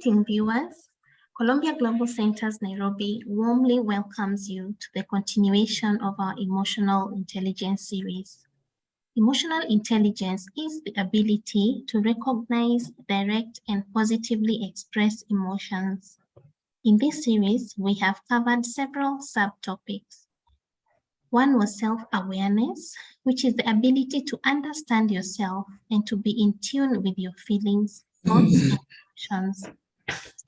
Greeting viewers, Columbia Global Centers Nairobi warmly welcomes you to the continuation of our Emotional Intelligence series. Emotional intelligence is the ability to recognize, direct, and positively express emotions. In this series, we have covered several subtopics. One was self-awareness, which is the ability to understand yourself and to be in tune with your feelings, thoughts, and emotions.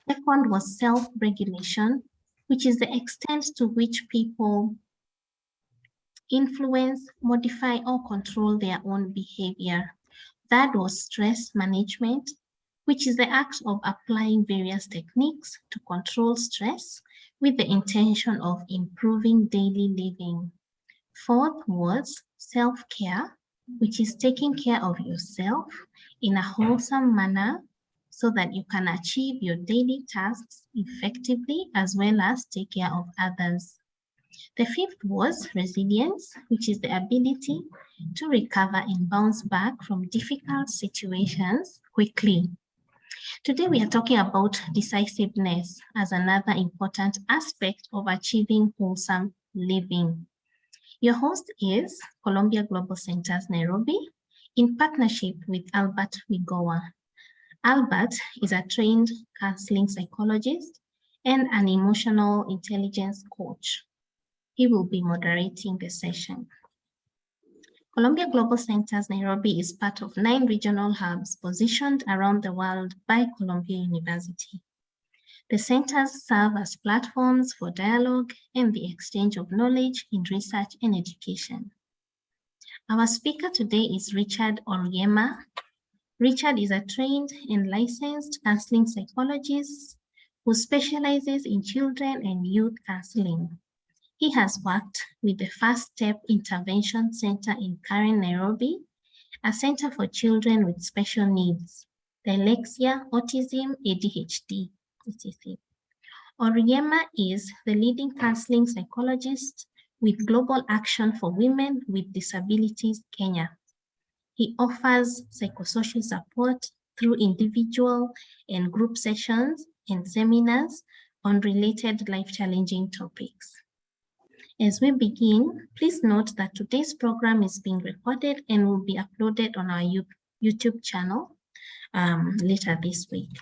Second was self-regulation, which is the extent to which people influence, modify, or control their own behavior. Third was stress management, which is the act of applying various techniques to control stress with the intention of improving daily living. Fourth was self-care, which is taking care of yourself in a wholesome manner so that you can achieve your daily tasks effectively as well as take care of others. The fifth was resilience, which is the ability to recover and bounce back from difficult situations quickly. Today we are talking about decisiveness as another important aspect of achieving wholesome living. Your host is Columbia Global Centers Nairobi in partnership with Albert Migowa. Albert is a trained counseling psychologist and an emotional intelligence coach. He will be moderating the session. Columbia Global Centers Nairobi is part of 9 regional hubs positioned around the world by Columbia University. The centers serve as platforms for dialogue and the exchange of knowledge in research and education. Our speaker today is Richard Oryema. Richard is a trained and licensed counseling psychologist who specializes in children and youth counseling. He has worked with the First Step Intervention Center in Karen, Nairobi, a center for children with special needs, dyslexia, autism, ADHD, etc. Oryema is the leading counseling psychologist with Global Action for Women with Disabilities Kenya. He offers psychosocial support through individual and group sessions and seminars on related life-challenging topics. As we begin, please note that today's program is being recorded and will be uploaded on our YouTube channel later this week.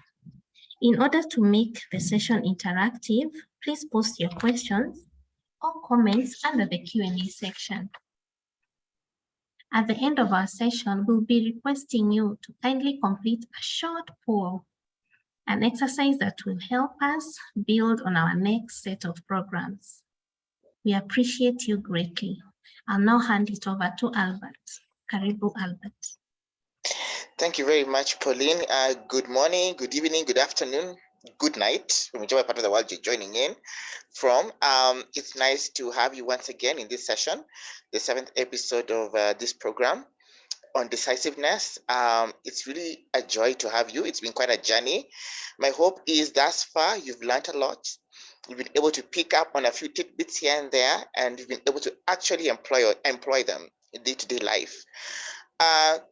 In order to make the session interactive, please post your questions or comments under the Q&A section. At the end of our session, we'll be requesting you to kindly complete a short poll, an exercise that will help us build on our next set of programs. We appreciate you greatly. I'll now hand it over to Albert. Karibu, Albert. Thank you very much, Pauline. Good morning, good evening, good afternoon, good night, from whichever part of the world you're joining in from. It's nice to have you once again in this session, the 7th episode of this program on decisiveness. It's really a joy to have you. It's been quite a journey. My hope is thus far you've learned a lot. You've been able to pick up on a few tidbits here and there, and you've been able to actually employ them in day-to-day life.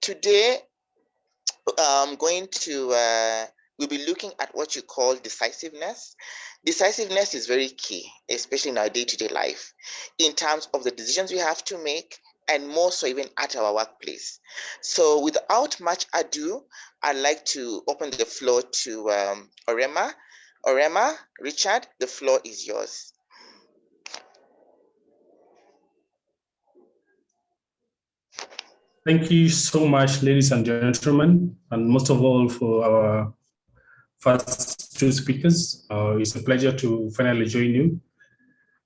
Today, I'm going to we'll be looking at what you call decisiveness. Decisiveness is very key, especially in our day-to-day life, in terms of the decisions we have to make, and more so even at our workplace. So without much ado, I'd like to open the floor to Oryema. Oryema, Richard, the floor is yours. Thank you so much, ladies and gentlemen, and most of all for our first 2 speakers. It's a pleasure to finally join you.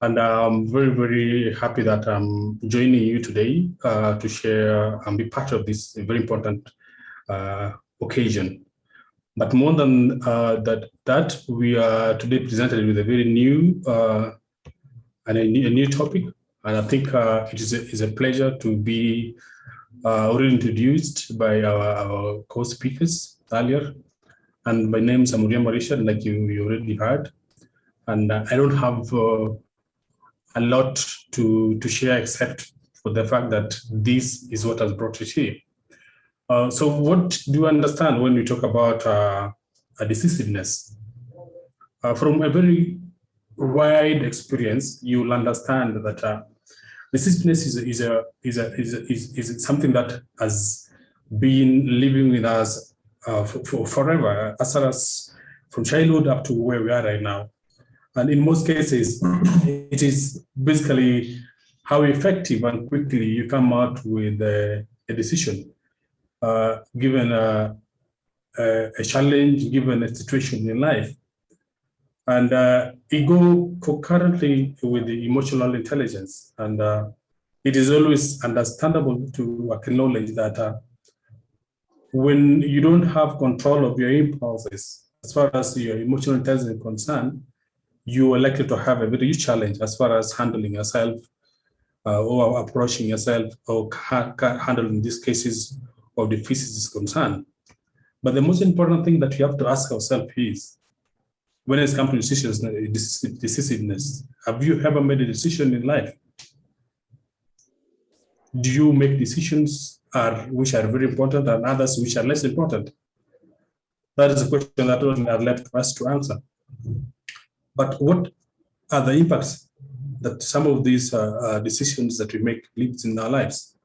And I'm very, very happy that I'm joining you today to share and be part of this very important occasion. But more than that, we are today presented with a very new and a new topic. And I think it is a pleasure to be already introduced by our co-speakers earlier. And my name is Oryema Richard, like you already heard. And I don't have a lot to share except for the fact that this is what has brought us here. So what do you understand when we talk about decisiveness? From a very wide experience, you'll understand that decisiveness is something that has been living with us for forever, as far as from childhood up to where we are right now. And in most cases, it is basically how effective and quickly you come out with a decision, given a challenge, given a situation in life. And it go concurrently with the emotional intelligence. And it is always understandable to acknowledge that when you don't have control of your impulses, as far as your emotional intelligence is concerned, you are likely to have a very huge challenge as far as handling yourself or approaching yourself or handling these cases of deficits is concerned. But the most important thing that we have to ask ourselves is, when it comes to decisions, decisiveness, have you ever made a decision in life? Do you make decisions which are very important and others which are less important? That is a question that are left for us to answer. But what are the impacts that some of these decisions that we make leaves in our lives?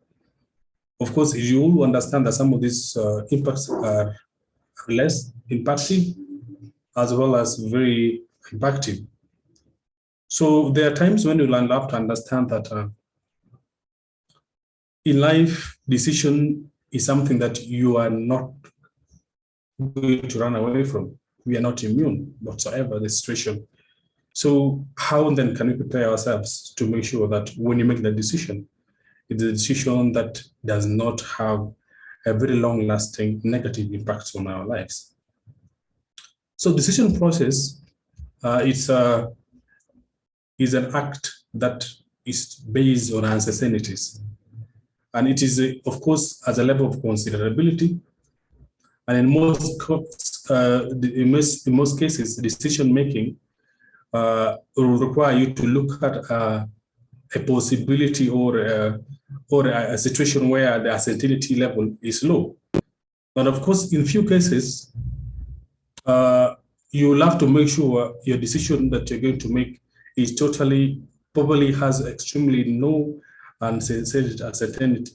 Of course, you will understand that some of these impacts are less impactful as well as very impactful. So there are times when you'll have to understand that in life, decision is something that you are not going to run away from. We are not immune whatsoever the situation. So how then can we prepare ourselves to make sure that when you make the decision, it's a decision that does not have a very long-lasting negative impact on our lives? So decision process is an act that is based on uncertainties. And it is, of course, as a level of considerability. And in most cases, decision-making will require you to look at a possibility or a situation where the uncertainty level is low. And of course, in few cases, you will have to make sure your decision that you're going to make is probably has extremely no uncertainty.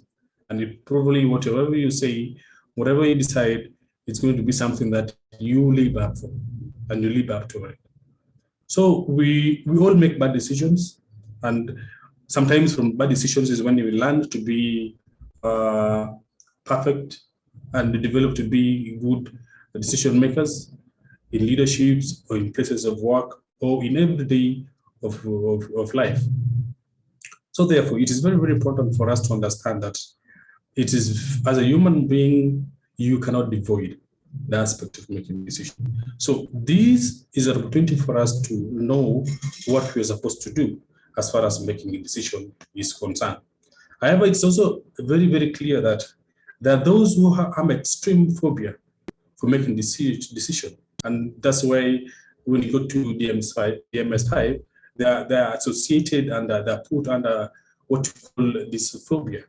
And it probably, whatever you say, whatever you decide, it's going to be something that you live up for and you live up to it. So we all make bad decisions, and sometimes from bad decisions is when we learn to be perfect and develop to be good decision makers in leaderships or in places of work or in every day of life. So therefore, it is very, very important for us to understand that it is, as a human being, you cannot avoid the aspect of making decisions. So this is an opportunity for us to know what we are supposed to do as far as making a decision is concerned. However, it's also very, very clear that there are those who have extreme phobia for making decision. And that's why when you go to DMS5, they are associated and they're put under what you call this phobia.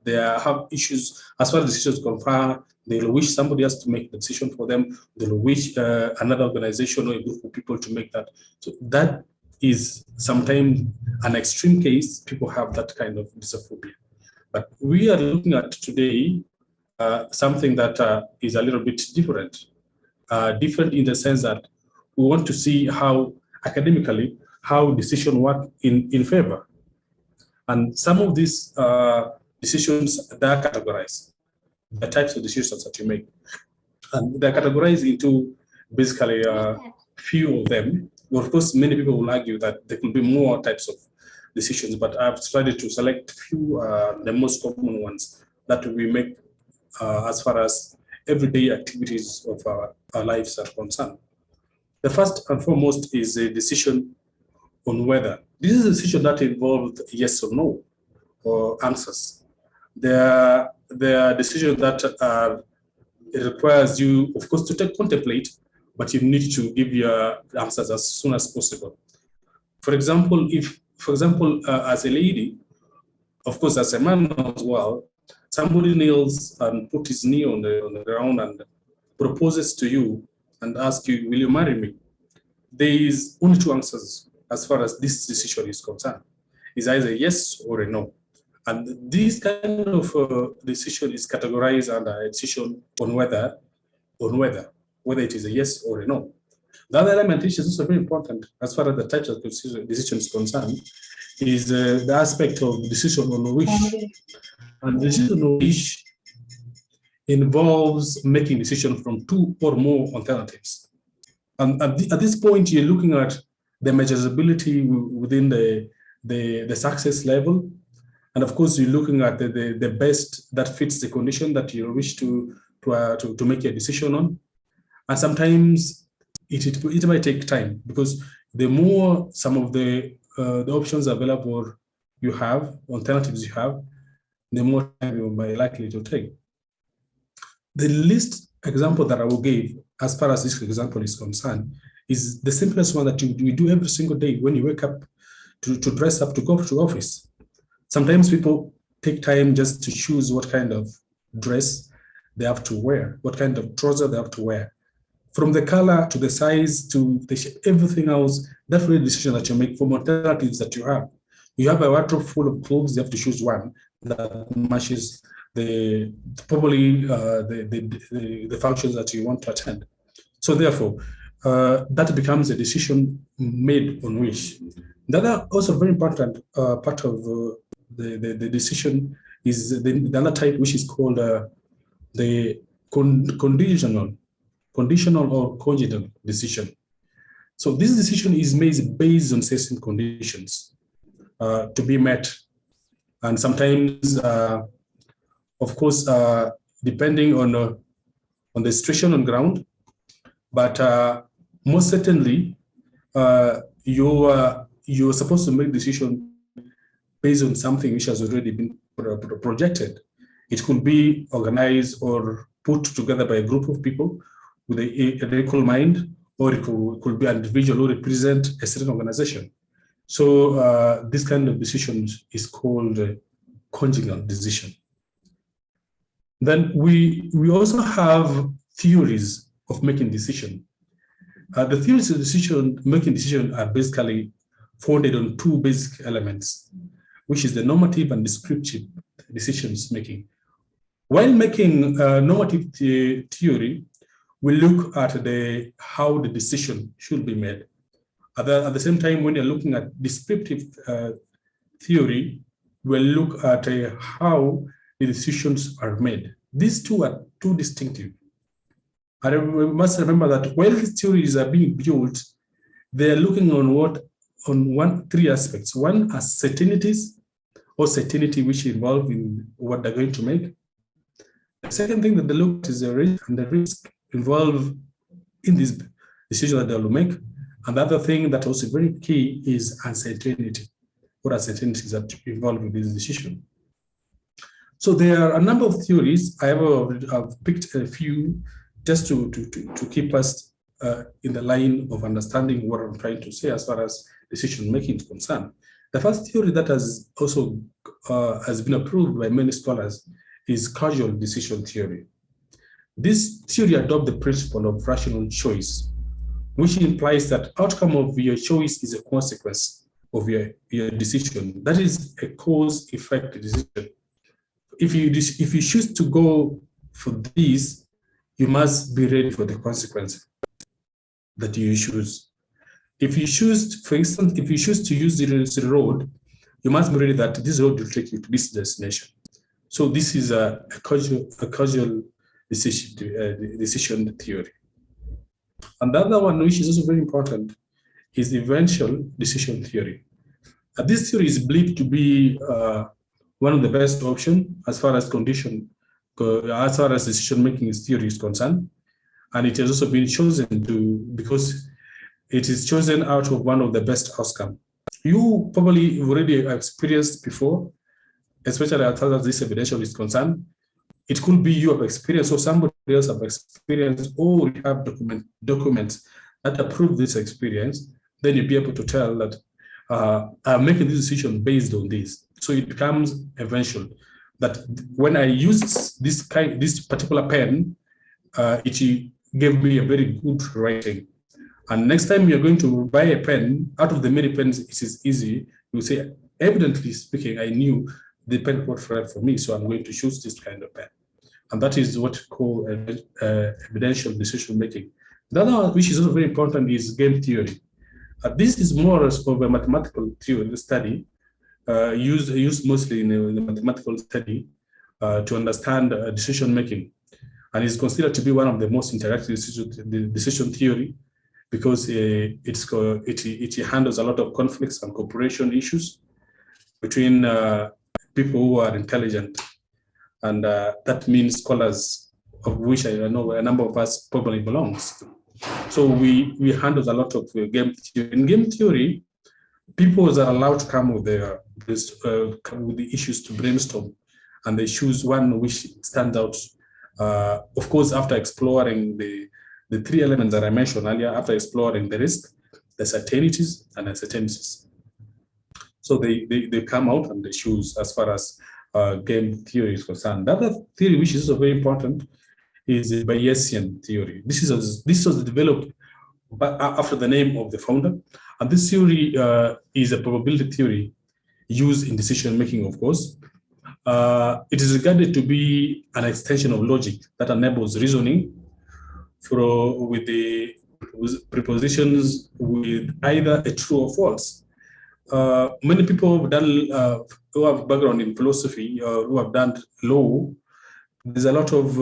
They have issues as far as decisions concerned. They'll wish somebody else to make the decision for them. They'll wish another organization or a group of people to make that. So that is sometimes an extreme case. People have that kind of dysophobia. But we are looking at today something that is a little bit different. Different in the sense that we want to see how academically, how decision work in favor. And some of these decisions, they are categorized, the types of decisions that you make. And they're categorized into basically few of them. Well, of course, many people will argue that there could be more types of decisions, but I've tried to select few, the most common ones that we make as far as everyday activities of our lives are concerned. The first and foremost is a decision on whether. This is a decision that involves yes or no, or answers. There are decisions that it requires you, of course, to contemplate, but you need to give your answers as soon as possible. For example, as a lady, of course, as a man as well, somebody kneels and put his knee on the ground and proposes to you and asks you, will you marry me? there is only two answers as far as this decision is concerned. It's either a yes or a no. And this kind of decision is categorized under a decision on whether it is a yes or a no. The other element, which is also very important as far as the types of decision is concerned, is the aspect of decision on wish. And decision on wish involves making decisions from two or more alternatives. And at this point, you're looking at the measurability within the success level. And of course, you're looking at the best that fits the condition that you wish to make a decision on. And sometimes it might take time, because the more some of the options available you have, alternatives you have, the more time you might likely to take. The least example that I will give, as far as this example is concerned, is the simplest one that we do every single day when you wake up to dress up to go to office. Sometimes people take time just to choose what kind of dress they have to wear, what kind of trouser they have to wear. From the color to the size to the shape, everything else, that's really the decision that you make from alternatives that you have. You have a wardrobe full of clothes, you have to choose one that matches the functions that you want to attend. So therefore, that becomes a decision made on wish. The other also very important part of the decision is the other type, which is called the conditional or congenital decision. So this decision is made based on certain conditions to be met. And sometimes, of course, depending on the situation on ground, but most certainly, you're supposed to make decision based on something which has already been projected. It could be organized or put together by a group of people with an equal mind, or it could be an individual who represent a certain organization. So this kind of decision is called congenital decision. Then we also have theories of making decision. The theories of making decision are basically founded on two basic elements, which is the normative and descriptive decisions making. While making normative theory, we look at how the decision should be made. At the same time, when you're looking at descriptive theory, we'll look at how the decisions are made. These two are two distinctive. And we must remember that while these theories are being built, they're looking on three aspects. One are certainties, or certainty which involve in what they're going to make. The second thing that they look at is the risk, and the risk involved in this decision that they'll make. And the other thing that also very key is uncertainty. What uncertainties that involved in this decision? So there are a number of theories. I've picked a few just to keep us in the line of understanding what I'm trying to say as far as decision making is concerned. The first theory that has also has been approved by many scholars is causal decision theory. This theory adopts the principle of rational choice, which implies that outcome of your choice is a consequence of your decision. That is a cause-effect decision. If you choose to go for this, you must be ready for the consequence that you choose. If you choose, for instance, if you choose to use the road, you must be ready that this road will take you to this destination. So this is a causal decision theory. And the other one, which is also very important, is eventual decision theory. This theory is believed to be one of the best options as far as decision-making theory is concerned. And it has also been chosen because it is chosen out of one of the best outcomes. You probably already experienced before, especially as far as this evidential is concerned. It could be you have experienced or somebody else have experienced, or you have documents that approve this experience. Then you'll be able to tell that I'm making this decision based on this. So it becomes eventual. That when I use this particular pen, it gave me a very good rating. And next time you're going to buy a pen, out of the many pens, it is easy. You say, evidently speaking, I knew the pen worked right for me, so I'm going to choose this kind of pen. And that is what we call evidential decision making. The other one, which is also very important, is game theory. This is more of a mathematical theory study, used mostly in the mathematical study to understand decision making, and is considered to be one of the most interactive decision theory, because it handles a lot of conflicts and cooperation issues between people who are intelligent, and that means scholars, of which I know a number of us probably belongs to. So we handle a lot of game theory. In game theory, people are allowed to come with the issues to brainstorm, and they choose one which stands out. Of course, after exploring the three elements that I mentioned earlier, after exploring the risk, the certainties, and uncertainties. So they come out and they choose as far as game theory is concerned. The other theory, which is also very important, is the Bayesian theory. This was developed after the name of the founder, and this theory is a probability theory used in decision making. Of course, it is regarded to be an extension of logic that enables reasoning with the prepositions with either a true or false. Many people have done who have background in philosophy or who have done law. There's a lot of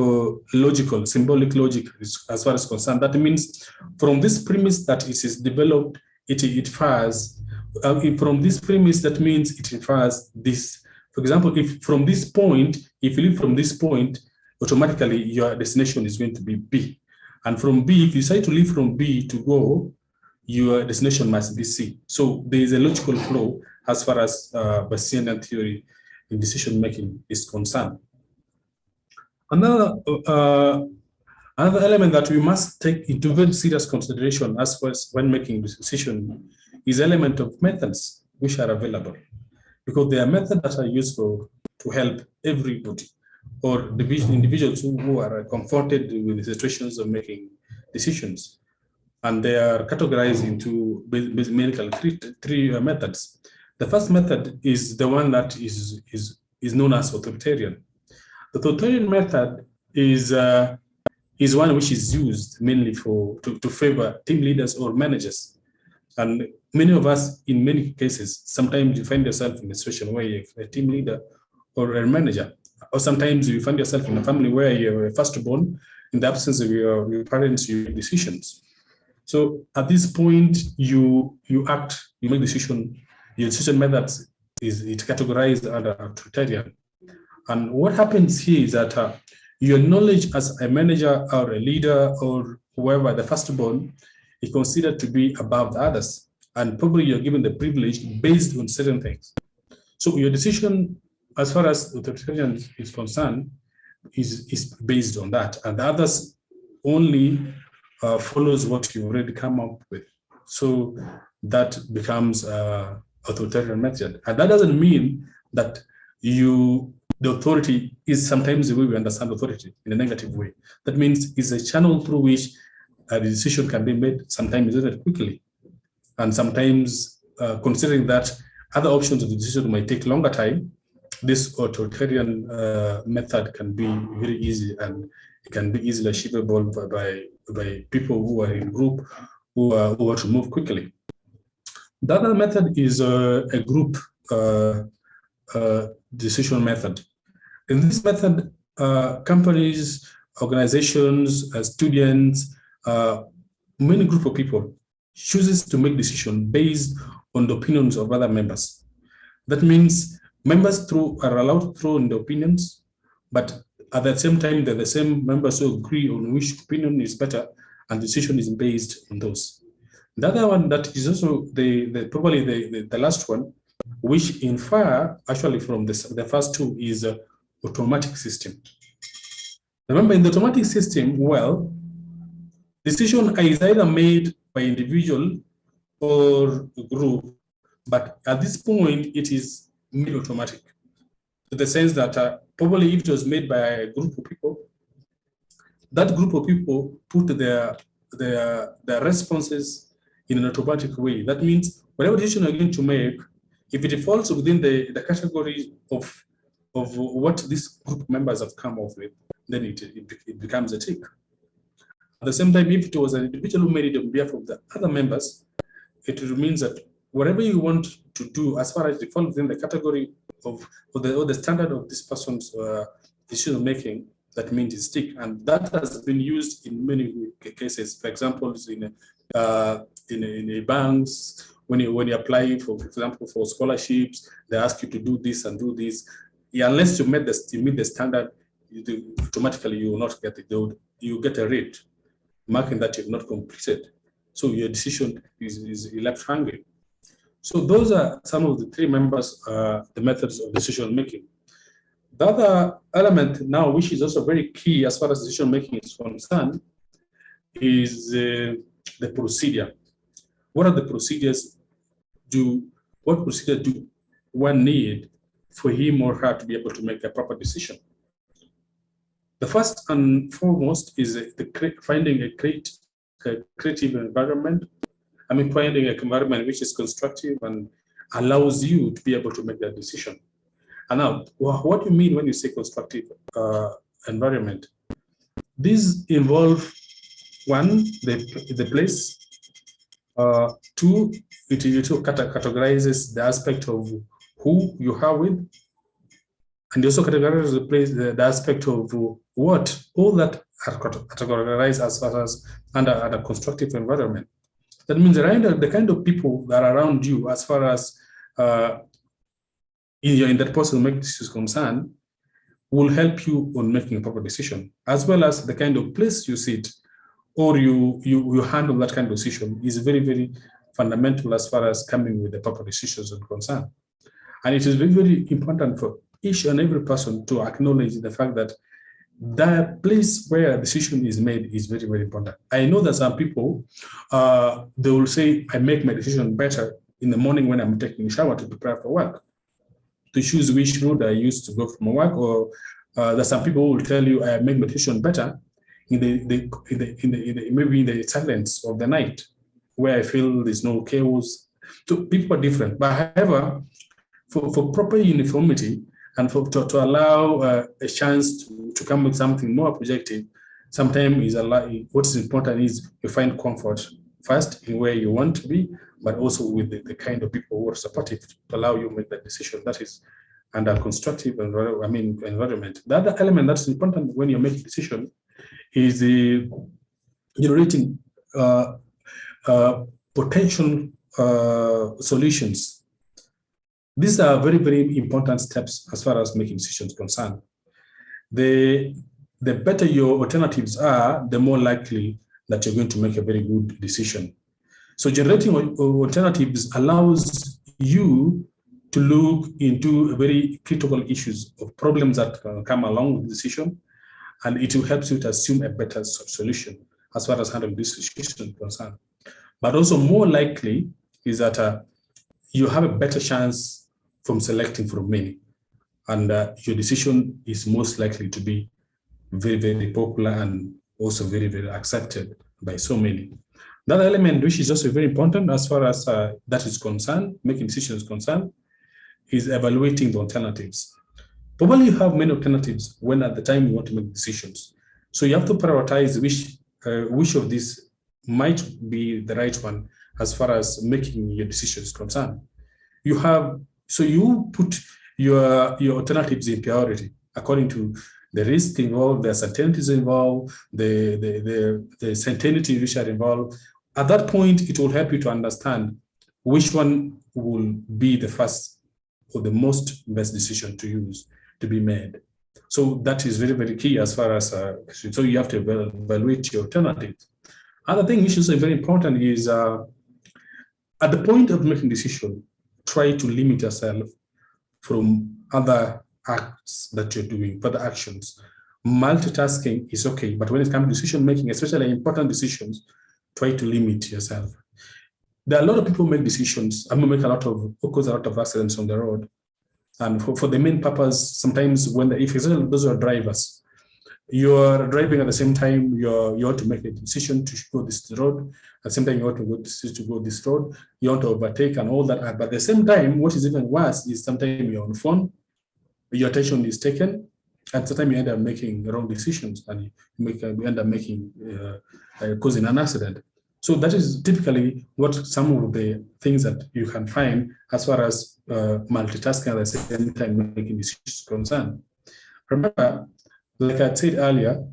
logical, symbolic logic as far as concerned. That means from this premise that it is developed, it infers. From this premise, that means it infers this. For example, if from this point, if you leave from this point, automatically your destination is going to be B. And from B, if you decide to leave from B to go, your destination must be C. So there is a logical flow as far as Bayesian theory in decision making is concerned. Another element that we must take into very serious consideration as far as when making this decision is element of methods which are available, because there are methods that are useful to help everybody or individuals who are confronted with the situations of making decisions. And they are categorized into basically three methods. The first method is the one that is known as authoritarian. The authoritarian method is one which is used mainly to favor team leaders or managers. And many of us, in many cases, sometimes you find yourself in a situation where you're a team leader or a manager, or sometimes you find yourself in a family where you're a firstborn. In the absence of your parents, you make decisions. So at this point, you act, you make decision. Your decision methods is categorized under authoritarian. And what happens here is that your knowledge as a manager or a leader or whoever, the firstborn, is considered to be above the others. And probably you're given the privilege based on certain things. So your decision, as far as authoritarian is concerned, is based on that. And the others only follows what you already come up with. So that becomes authoritarian method. And that doesn't mean that the authority is sometimes the way we understand authority in a negative way. That means it's a channel through which a decision can be made, sometimes very quickly. And sometimes considering that other options of the decision might take longer time, this authoritarian method can be very easy, and it can be easily achievable by people who are in group who want to move quickly. The other method is a group decision method. In this method, companies, organizations, students, many group of people chooses to make decisions based on the opinions of other members. That means members are allowed to throw in the opinions, but at the same time, they're the same members who agree on which opinion is better, and decision is based on those. The other one that is also probably the last one, which infer actually from the first two, is an automatic system. Remember, in the automatic system, well, decision is either made by individual or group, but at this point, it is made automatic. In the sense that probably if it was made by a group of people, that group of people put their their responses in an automatic way. That means whatever decision you're going to make, if it falls within the category of what these group members have come up with, then it becomes a tick. At the same time, if it was an individual who made it on behalf of the other members, it means that whatever you want to do, as far as it falls within the category of or the standard of this person's decision making, that means it's tick. And that has been used in many cases. For example, in banks, when you apply, for example, for scholarships, they ask you to do this and do this. Yeah, unless you meet the standard, automatically you will not get it. You get a rate marking that you've not completed. So your decision is left hanging. So those are some of the three members, the methods of decision making. The other element now, which is also very key as far as decision making is concerned, is the procedure. What are the procedures? What procedure do one need for him or her to be able to make a proper decision? The first and foremost is finding a creative environment. I mean, finding an environment which is constructive and allows you to be able to make that decision. And now, what do you mean when you say constructive environment? These involve, one, the place. Two, it categorizes the aspect of who you are with, and also categorizes the place, the aspect of what, all that are categorized as far as under a constructive environment. That means the kind of people that are around you, as far as in that person make decisions concerned, will help you on making a proper decision, as well as the kind of place you sit or you handle that kind of decision is very, very fundamental as far as coming with the proper decisions and concern. And it is very, very important for each and every person to acknowledge the fact that the place where a decision is made is very, very important. I know that some people, they will say, I make my decision better in the morning when I'm taking a shower to prepare for work, to choose which route I use to go from work, or that some people will tell you, I make my decision better maybe in the silence of the night, where I feel there's no chaos. So people are different. But however, for proper uniformity and to allow a chance to come with something more objective, sometimes what is important is you find comfort first in where you want to be, but also with the kind of people who are supportive to allow you to make that decision. That is under constructive environment. The other element that's important when you make a decision is generating potential solutions. These are very, very important steps as far as making decisions concerned. The better your alternatives are, the more likely that you're going to make a very good decision. So generating alternatives allows you to look into very critical issues of problems that come along with the decision, and it will help you to assume a better solution as far as handling this situation is concerned. But also more likely is that you have a better chance from selecting from many, and your decision is most likely to be very, very popular and also very, very accepted by so many. That element, which is also very important as far as that is concerned, making decisions concerned, is evaluating the alternatives. Probably you have many alternatives when at the time you want to make decisions. So you have to prioritize which of these might be the right one as far as making your decisions concerned. So you put your alternatives in priority according to the risk involved, the uncertainties involved, the certainty which are involved. At that point, it will help you to understand which one will be the first or the most best decision to use to be made. So that is very, very key as far as, so you have to evaluate your alternatives. Other thing which is very important is at the point of making decision, try to limit yourself from other acts that you're doing, further actions. Multitasking is okay, but when it comes to decision making, especially important decisions, try to limit yourself. There are a lot of people who make decisions and cause a lot of accidents on the road. And for the main purpose, sometimes if those are drivers, you're driving at the same time, you want to make a decision to go this road. At the same time, you want to go this road. You want to overtake and all that. But at the same time, what is even worse is sometimes you're on the phone, your attention is taken, and sometimes you end up making wrong decisions, and you end up making causing an accident. So that is typically what some of the things that you can find as far as multitasking at the same time making decisions is concerned. Remember, like I said earlier,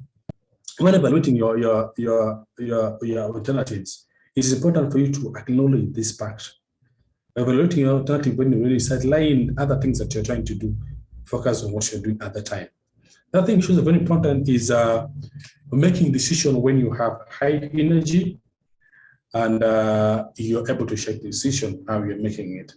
when evaluating your alternatives, it is important for you to acknowledge this part. Evaluating your alternative when you really sideline other things that you're trying to do, focus on what you're doing at the time. The other thing which is very important is making decision when you have high energy and you're able to shake the decision how you're making it.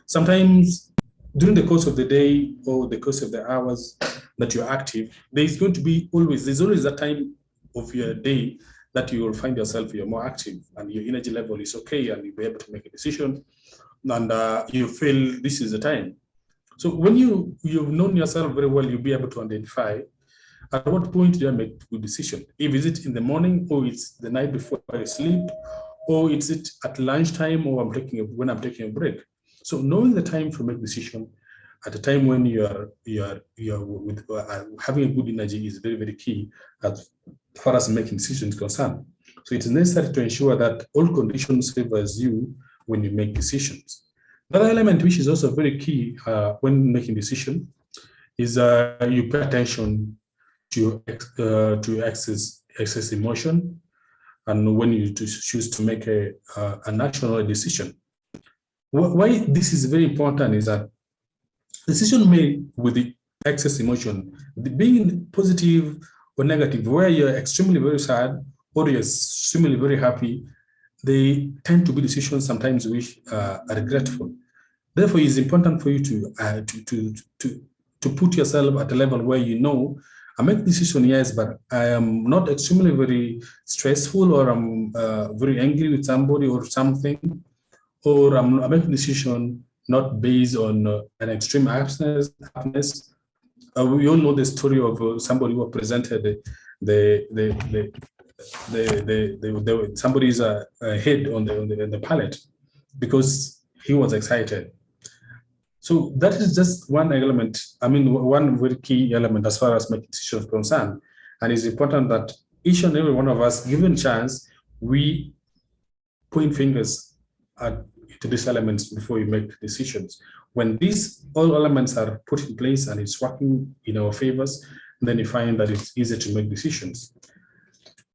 Sometimes during the course of the day or the course of the hours that you're active, there's always that time of your day that you will find yourself, you're more active and your energy level is okay and you'll be able to make a decision and you feel this is the time. So when you've known yourself very well, you'll be able to identify at what point do I make a good decision? If is it in the morning or it's the night before I sleep, or is it at lunchtime or when I'm taking a break? So knowing the time to make decision at a time when you're with having a good energy is very, very key as far as making decisions concerned. So it's necessary to ensure that all conditions favors you when you make decisions. Another element which is also very key when making decision is you pay attention to excess emotion, and when you choose to make an action or a decision. Why this is very important is that decision made with the excess emotion, being positive or negative, where you're extremely very sad or you're extremely very happy, they tend to be decisions sometimes which are regretful. Therefore, it's important for you to put yourself at a level where you know, I make decision, yes, but I am not extremely very stressful, or I'm very angry with somebody or something, or I'm making decision not based on an extreme happiness. We all know the story of somebody who presented somebody's head on the pallet because he was excited. So that is just one element. I mean, one very key element as far as making decisions concerned. And it's important that each and every one of us, given chance, we point fingers to these elements before you make decisions. When these all elements are put in place and it's working in our favors, then you find that it's easier to make decisions.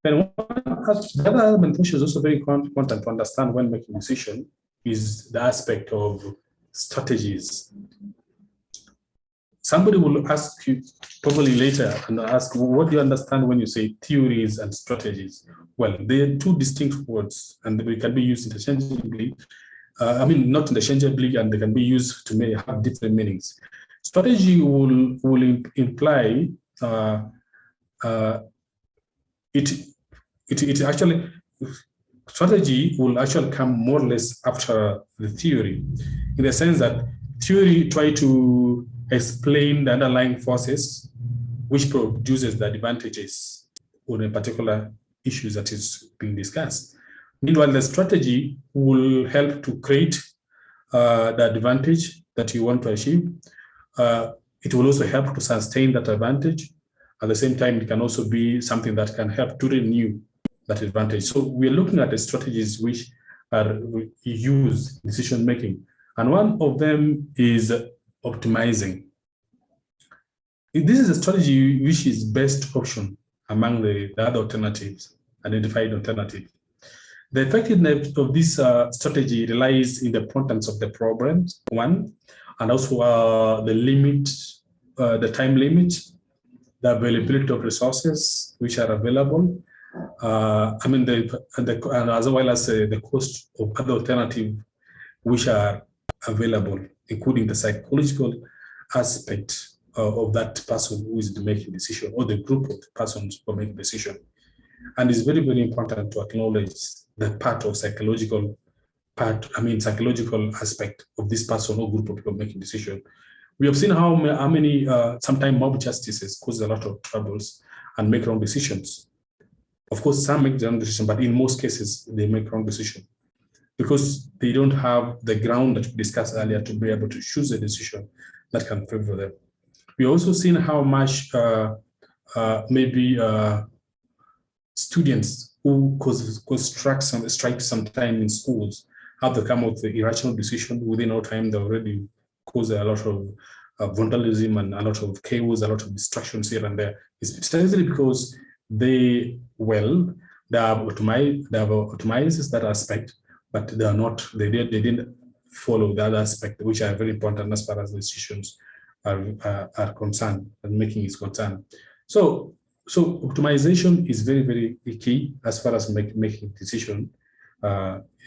And the other element which is also very important to understand when making a decision is the aspect of strategies. Somebody will ask you probably later and ask, what do you understand when you say theories and strategies? Well, they are two distinct words and they can be used interchangeably. Not interchangeably, and they can be used to have different meanings. Strategy will imply strategy will actually come more or less after the theory, in the sense that theory try to explain the underlying forces which produces the advantages on a particular issue that is being discussed. Meanwhile, the strategy will help to create the advantage that you want to achieve. It will also help to sustain that advantage. At the same time, it can also be something that can help to renew that advantage. So we're looking at the strategies which are used in decision making. And one of them is optimizing. This is a strategy which is best option among the other alternatives, identified alternatives. The effectiveness of this strategy relies in the importance of the problem, one, and also the limit, the time limit, the availability of resources which are available, and as well as the cost of other alternatives which are available, including the psychological aspect of that person who is making a decision, or the group of persons who are making a decision. And it's very, very important to acknowledge the part of psychological aspect of this person or group of people making decision. We have seen how many sometimes mob justices cause a lot of troubles, and make wrong decisions. Of course, some make the wrong decision, but in most cases, they make wrong decision because they don't have the ground that we discussed earlier to be able to choose a decision that can favor them. We also seen how much students who strike some time in schools, how they come up with the irrational decision within no time. They already cause a lot of vandalism and a lot of chaos, a lot of distractions here and there. It's precisely because they have optimized that aspect, but they are not. They didn't follow that aspect, which are very important as far as decisions are concerned and making is concerned. So optimization is very, very key as far as making decision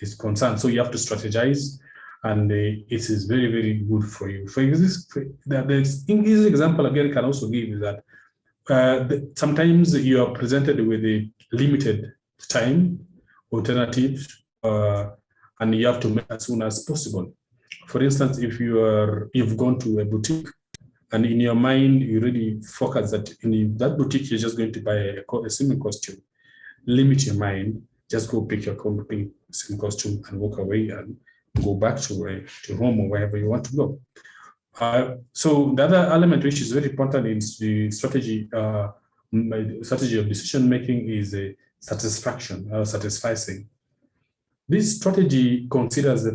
is concerned. So you have to strategize, and it is very, very good for you. For this, the English example again can also give is that sometimes you are presented with a limited time alternative, and you have to make as soon as possible. For instance, if you've gone to a boutique, and in your mind, you really focus that in that boutique, you're just going to buy a swimming costume. Limit your mind, just go pick your swimming costume and walk away and go back to home or wherever you want to go. So the other element which is very important in the strategy of decision making is a satisfaction or satisficing. This strategy considers the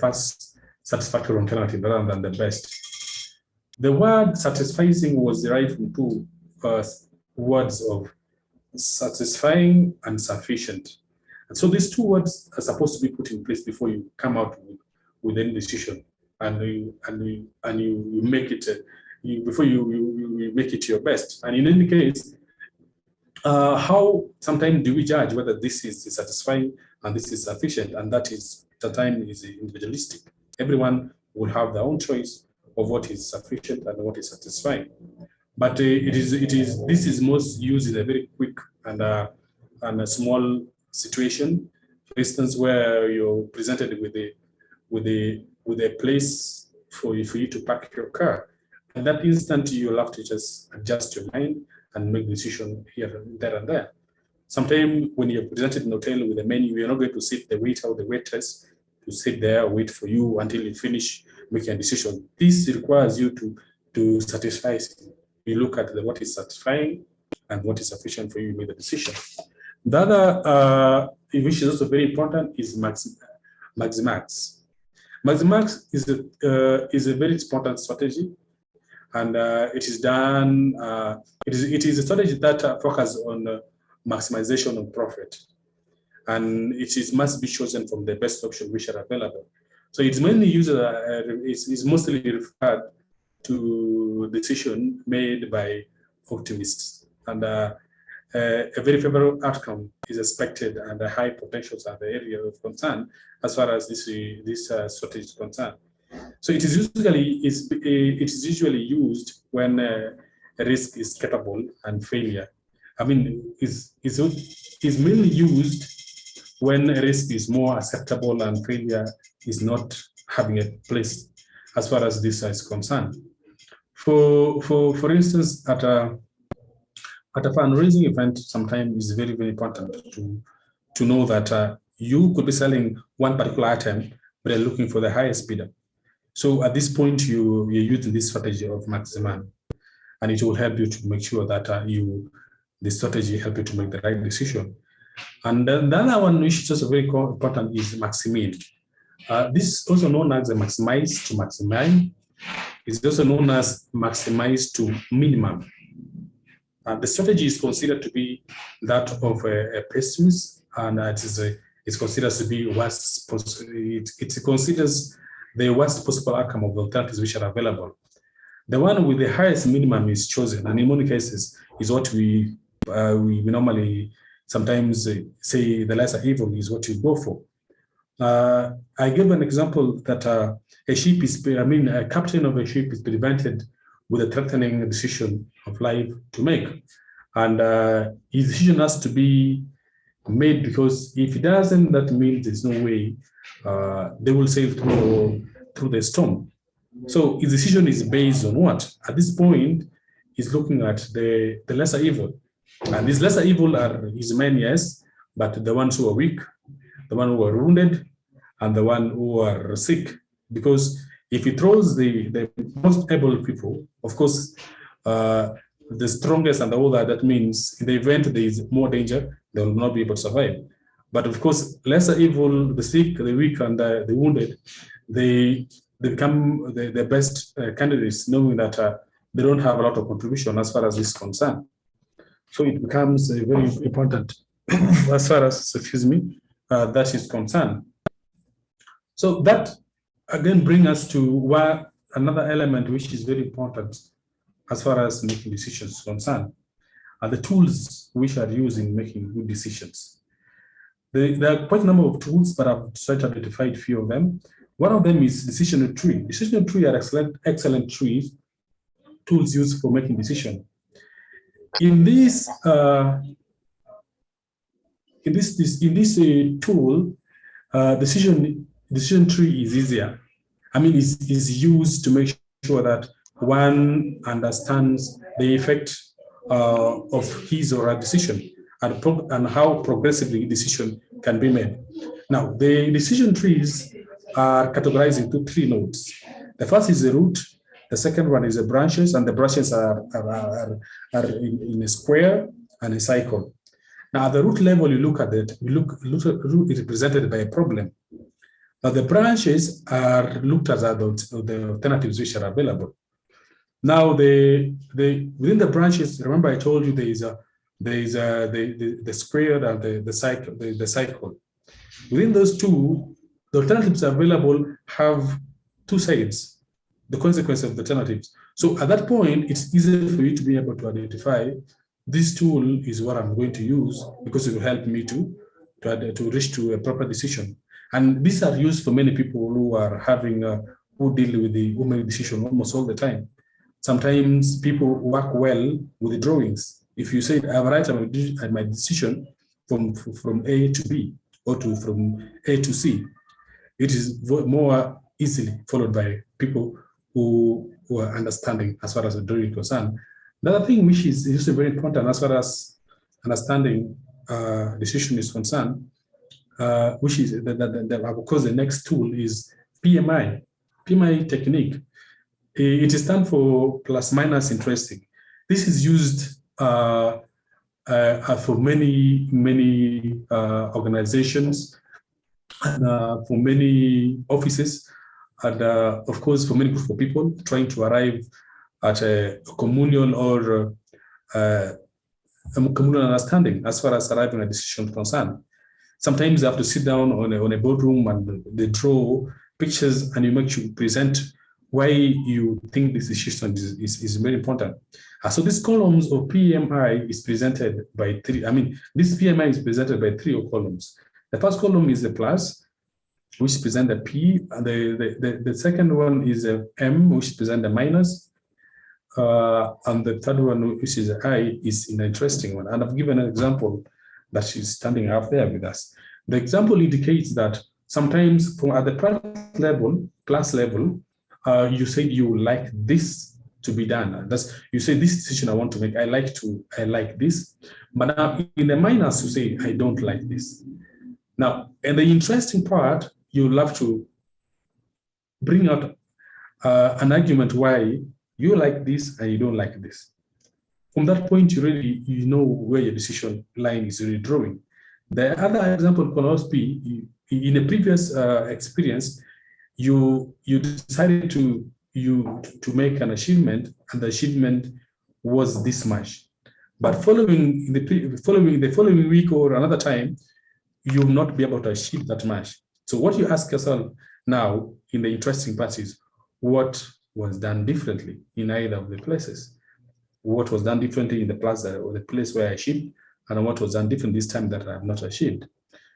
first satisfactory alternative rather than the best. The word satisficing was derived from two words of satisfying and sufficient. And so these two words are supposed to be put in place before you come out with any decision, and you make it before you make it your best. And in any case, how sometimes do we judge whether this is satisfying and this is sufficient? And that is the time is individualistic. Everyone will have their own choice of what is sufficient and what is satisfying. But this is most used in a very quick and a small situation. For instance, where you're presented with a place for you to park your car. At that instant, you'll have to just adjust your mind and make decision here, there, and there. Sometimes when you're presented in a hotel with a menu, you're not going to sit the waiter or the waitress to sit there, wait for you until you finish making a decision. This requires you to satisfy. You look at what is satisfying and what is sufficient for you to make the decision. The other, which is also very important, is Maximax. Maximax is a very important strategy, and it is done. It is a strategy that focuses on maximization of profit, and must be chosen from the best option which are available. So it's mainly used. It's mostly referred to decision made by optimists, and a very favorable outcome is expected, and the high potentials are the area of concern as far as this strategy is concerned. So it is usually used when a risk is capable and failure. I mean, is mainly used when a risk is more acceptable and failure is not having a place as far as this is concerned. For instance, at a fundraising event, sometimes it's very, very important to know that you could be selling one particular item, but you're looking for the highest bidder. So at this point, you're using this strategy of maximum, and it will help you to make sure that the strategy help you to make the right decision. And then the other one, which is also very important, is maximin. This is also known as the maximize to maximize. It's also known as maximize to minimum. The strategy is considered to be that of a pessimist, and it's considered to be worst. It considers the worst possible outcome of the alternatives which are available. The one with the highest minimum is chosen, and in many cases is what we normally sometimes say the lesser evil is what you go for. I give an example that a captain of a ship is prevented with a threatening decision of life to make, and his decision has to be made, because if it doesn't, that means there's no way they will sail through the storm. So his decision is based on what? At this point, is looking at the lesser evil. And these lesser evil are his men, yes, but the ones who are weak, the one who are wounded, and the one who are sick. Because if he throws the most able people, of course, the strongest and the older, that means in the event there is more danger, they will not be able to survive. But of course, lesser evil, the sick, the weak, and the wounded, they become the best candidates, knowing that they don't have a lot of contribution as far as this is concerned. So it becomes very important as far as, that is concerned. So that again brings us to another element which is very important as far as making decisions is concerned, are the tools which are used in making good decisions. There are quite a number of tools, but I've tried to identify a few of them. One of them is decision tree. Decision tree are excellent tools used for making decisions. In this tool, decision tree is easier. I mean, is used to make sure that one understands the effect of his or her decision and how progressively decision can be made. Now, the decision trees are categorized into 3 nodes. The first is the root, the second one is the branches, and the branches are in a square and a cycle. Now, at the root level, you look at it, root is represented by a problem. Now, the branches are looked at as the alternatives which are available. Now, within the branches, remember I told you there is the square and the cycle. Within those two, the alternatives available have 2 sides, the consequence of the alternatives. So at that point, it's easier for you to be able to identify this tool is what I'm going to use because it will help me to reach to a proper decision. And these are used for many people who are who deal with the women decision almost all the time. Sometimes people work well with the drawings. If you say, I write my decision from A to B or from A to C, it is more easily followed by people who are understanding as far as the drawing is concerned. Another thing which is also very important as far as understanding decision is concerned, which is of course the next tool is PMI technique. It stands for plus minus interesting. This is used for many organizations and for many offices, and of course for many groups of people trying to arrive at a communal or a communal understanding as far as arriving at a decision concerned. Sometimes you have to sit down on a boardroom and they draw pictures and you present why you think this decision is very important. So these columns of PMI is presented by 3. I mean, this PMI is presented by 3 columns. The first column is the plus, which presents the P. And the second one is a M, which presents the minus. And the third one, which is I, is an interesting one. And I've given an example that she's standing up there with us. The example indicates that sometimes at the plus level, you say you like this to be done. You say this decision I want to make, I like this. But now in the minus, you say I don't like this. Now, and the interesting part, you'll have to bring out an argument why you like this and you don't like this. From that point, you know where your decision line is really drawing. The other example can also be in a previous experience, you decided to make an achievement, and the achievement was this much. But following the following week or another time, you will not be able to achieve that much. So what you ask yourself now in the interesting part is, what was done differently in either of the places? What was done differently in the plaza or the place where I achieved, and what was done different this time that I have not achieved?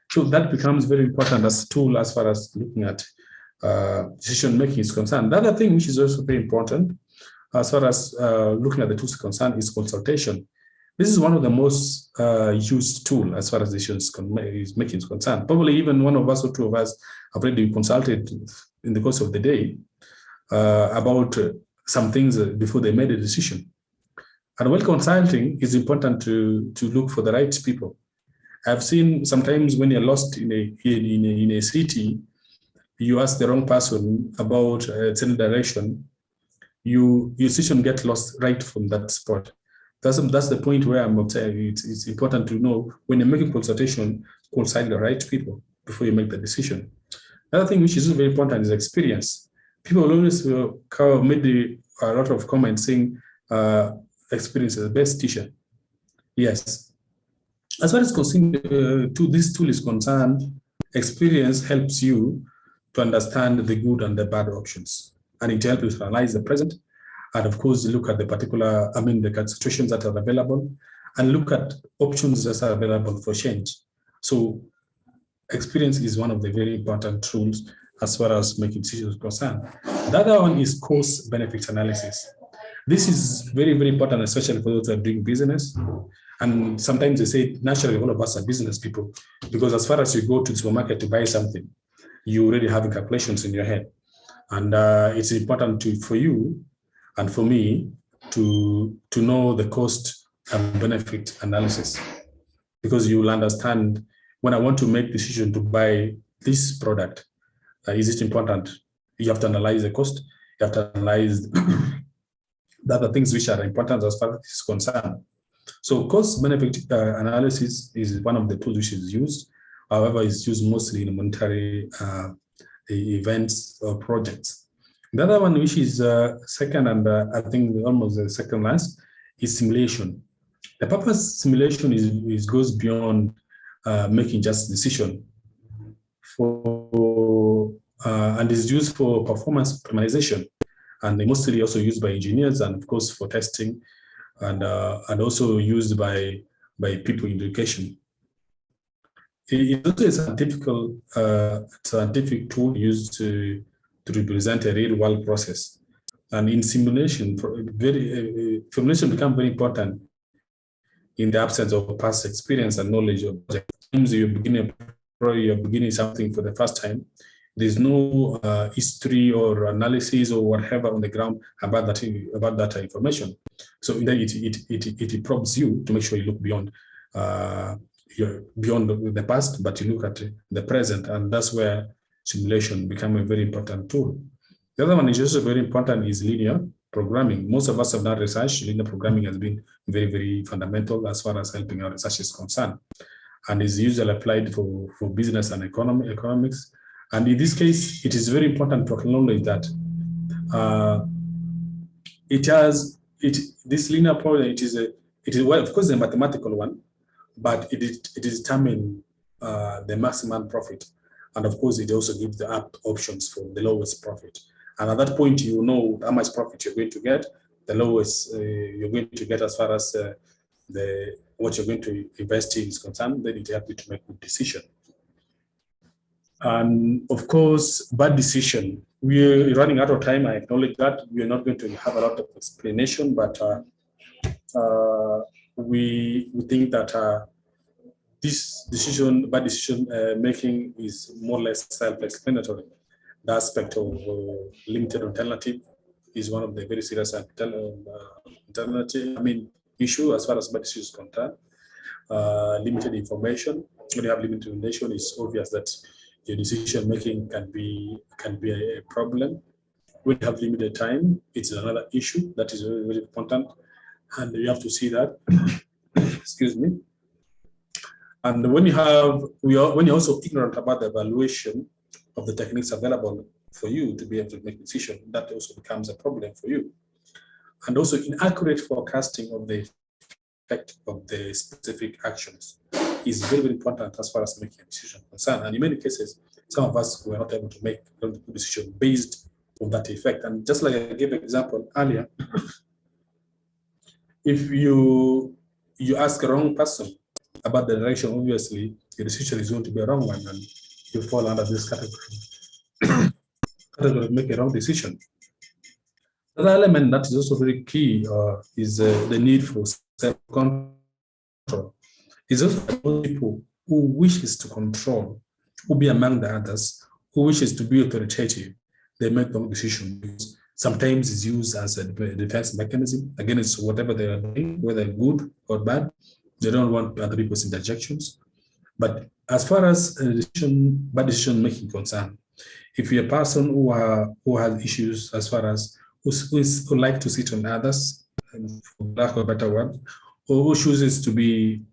So that becomes very important as a tool as far as looking at decision making is concerned. The other thing which is also very important as far as looking at the tools concerned is consultation. This is one of the most used tool as far as decisions making is concerned. Probably even one of us or 2 of us have already consulted in the course of the day about some things before they made a decision. And while consulting, it's important to look for the right people. I've seen sometimes when you're lost in a city, you ask the wrong person about a certain direction, your decision get lost right from that spot. That's the point where I'm saying it's important to know when you're making consultation, consult the right people before you make the decision. Another thing which is very important is experience. People always made a lot of comments saying experience is the best teacher. Yes. As far as this tool is concerned, experience helps you to understand the good and the bad options. And it helps you to analyze the present. And of course, look at the situations that are available and look at options that are available for change. So experience is one of the very important tools as far as making decisions concerned. The other one is cost benefit analysis. This is very, very important, especially for those who are doing business. And sometimes they say, naturally, all of us are business people, because as far as you go to the supermarket to buy something, you already have calculations in your head. And it's important for you and for me to know the cost and benefit analysis, because you will understand when I want to make decision to buy this product, is it important? You have to analyze the cost. You have to analyze the other things which are important as far as this is concerned. So cost benefit analysis is one of the tools which is used. However, it's used mostly in monetary events or projects. The other one, which is second and I think almost the second last, is simulation. The purpose simulation goes beyond making just decision and is used for performance optimization, and they mostly also used by engineers and of course for testing, and also used by people in education. It also is a scientific tool used to represent a real world process. And in simulation, simulation becomes very important in the absence of past experience and knowledge of project. Sometimes you're beginning something for the first time. There's no history or analysis or whatever on the ground about that information. So it probes you to make sure you look beyond the past, but you look at the present, and that's where simulation become a very important tool. The other one is also very important is linear programming. Most of us have done research. Linear programming has been very, very fundamental as far as helping our research is concerned, and is usually applied for business and economics. And in this case, it is very important to acknowledge that this linear problem, it is well, of course, a mathematical one, but it determines the maximum profit. And of course, it also gives the options for the lowest profit. And at that point, you know how much profit you're going to get, the lowest you're going to get as far as what you're going to invest in is concerned, then it helps you to make a good decision. And of course, bad decision. We're running out of time. I acknowledge that. We're not going to have a lot of explanation, but we think that this bad decision making is more or less self-explanatory. The aspect of limited alternative is one of the very serious issue as far as bad decision is concerned. Limited information. When you have limited information, it's obvious that your decision making can be a problem. When you have limited time, it's another issue that is very, very important, and you have to see that. Excuse me. And when you're also ignorant about the evaluation of the techniques available for you to be able to make a decision, that also becomes a problem for you. And also inaccurate forecasting of the effect of the specific actions is very, very important as far as making a decision concerned. And in many cases, some of us were not able to make a decision based on that effect. And just like I gave an example earlier, if you ask a wrong person about the direction, obviously your decision is going to be a wrong one, and you fall under this category. Make a wrong decision. Another element that is also very key is the need for self-control. It's also people who wishes to control, who be among the others, who wishes to be authoritative. They make wrong decisions. Sometimes it's used as a defense mechanism against whatever they are doing, whether good or bad. They don't want other people's interjections. But as far as bad decision making concerned, if you're a person who has issues as far as who like to sit on others, for lack of a better word, or who chooses to be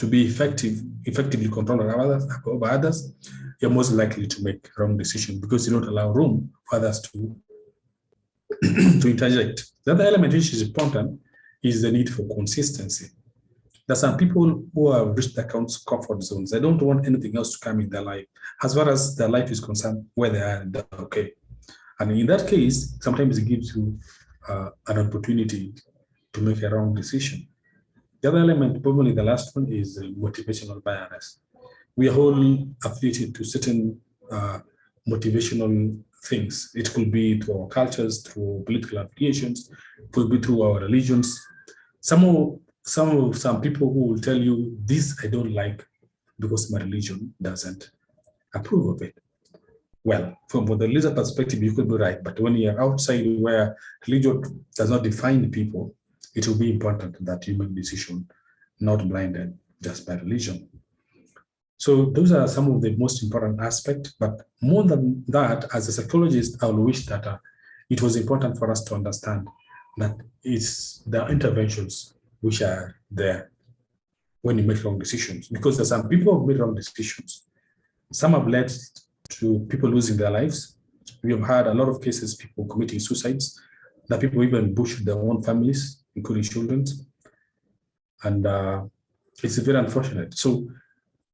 effectively controlled over others, you're most likely to make wrong decisions because you don't allow room for others to interject. The other element which is important is the need for consistency. There are some people who have reached their comfort zones. They don't want anything else to come in their life. As far as their life is concerned, where they are, they're okay. And in that case, sometimes it gives you an opportunity to make a wrong decision. The other element, probably the last one, is motivational bias. We are all affiliated to certain motivational things. It could be through our cultures, through political affiliations, it could be through our religions. Some people who will tell you, this I don't like because my religion doesn't approve of it. Well, from the religious perspective, you could be right, but when you're outside where religion does not define people, it will be important that you make a decision not blinded just by religion. So those are some of the most important aspects, but more than that, as a psychologist, I would wish that it was important for us to understand that it's the interventions which are there when you make wrong decisions, because there's some people who made wrong decisions. Some have led to people losing their lives. We have had a lot of cases, people committing suicides, that people even butchered their own families, including children. And it's very unfortunate. So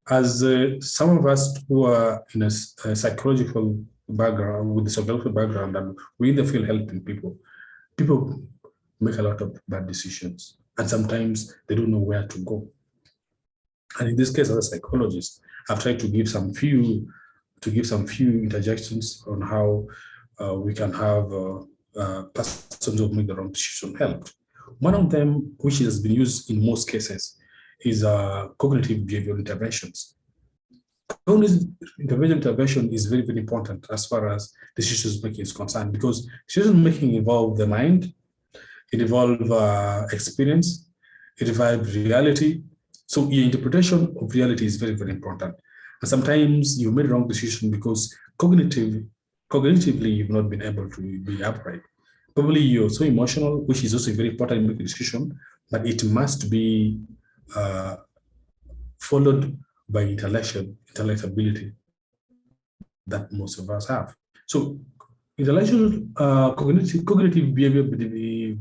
as some of us who are in a psychological background, with a psychological background, and we in the field helping people make a lot of bad decisions. And sometimes they don't know where to go. And in this case, as a psychologist, I've tried to give some few interjections on how we can have persons who make the wrong decision helped. One of them, which has been used in most cases, is cognitive behavioral interventions. Cognitive intervention is very, very important as far as decision making is concerned, because decision making involves the mind, it involves experience, it involves reality. So your interpretation of reality is very, very important. And sometimes you made wrong decision because cognitively you've not been able to be upright. Probably you're so emotional, which is also very important in making a decision, but it must be followed by intellectuality that most of us have. So intellectual cognitive behavior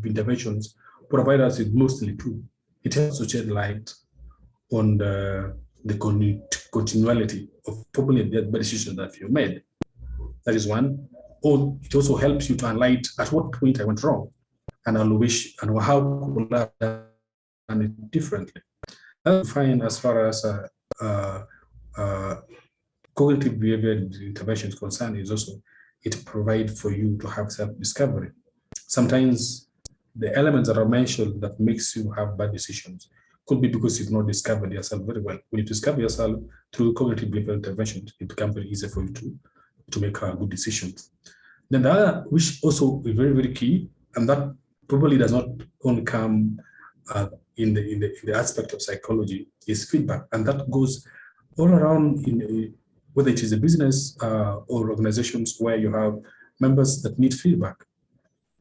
interventions provide us with mostly two. It helps to shed light on the continuality of probably the decision that you made. That is one. Or it also helps you to highlight at what point I went wrong, and I'll wish and how could I have done it differently. That's fine as far as cognitive behavior intervention is concerned. Is also it provides for you to have self-discovery. Sometimes the elements that are mentioned that makes you have bad decisions could be because you've not discovered yourself very well. When you discover yourself through cognitive behavioral interventions, it becomes very easy for you to make good decisions. Then the other, which also is very, very key, and that probably does not only come in the aspect of psychology, is feedback, and that goes all around in whether it is a business or organizations where you have members that need feedback.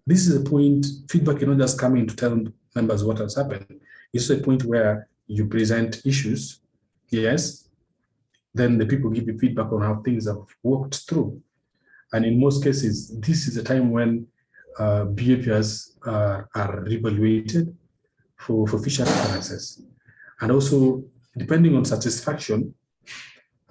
This is a point. Feedback cannot just come in to tell members what has happened. It's a point where you present issues, yes, then the people give you feedback on how things have worked through. And in most cases, this is a time when behaviors are reevaluated for future occurrences. And also, depending on satisfaction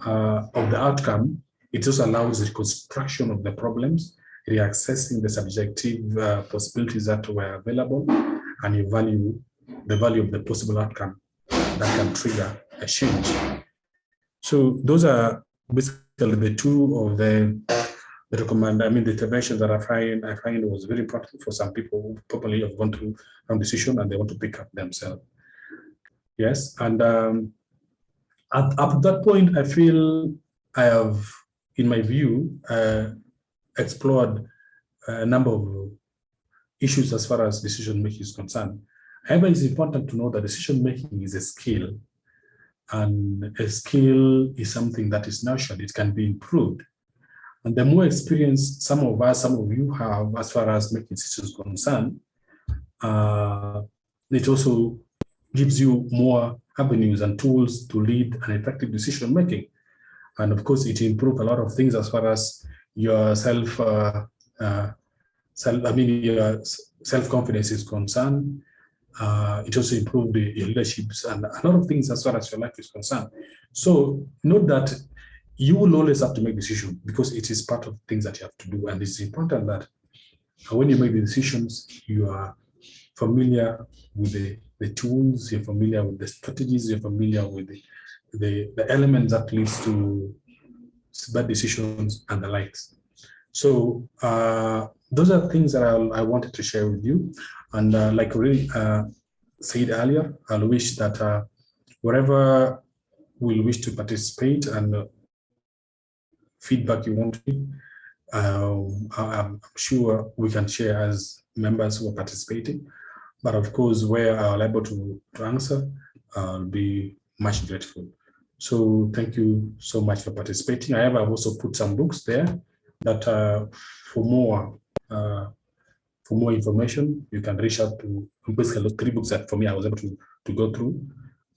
of the outcome, it also allows reconstruction of the problems, reassessing the subjective possibilities that were available, and you value the value of the possible outcome that can trigger a change. So those are basically the two of the interventions that I find was very important for some people who probably have gone through wrong decision and they want to pick up themselves. Yes, and at that point, I feel I have, in my view, explored a number of issues as far as decision making is concerned. However, it's important to know that decision making is a skill, and a skill is something that is nurtured. It can be improved. And the more experience some of you have as far as making decisions concerned, it also gives you more avenues and tools to lead an effective decision making. And of course, it improves a lot of things as far as your your self-confidence is concerned. It also improves your leaderships and a lot of things as far as your life is concerned. So note that you will always have to make decisions because it is part of things that you have to do. And it's important that when you make the decisions, you are familiar with the tools, you're familiar with the strategies, you're familiar with the elements that leads to bad decisions and the likes. So those are things that I wanted to share with you. And like already said earlier, I'll wish that wherever will wish to participate and feedback you want to, I'm sure we can share as members who are participating. But of course, where I'm able to answer, I'll be much grateful. So thank you so much for participating. I've also put some books there that for more information, you can reach out to basically 3 books that for me I was able to go through.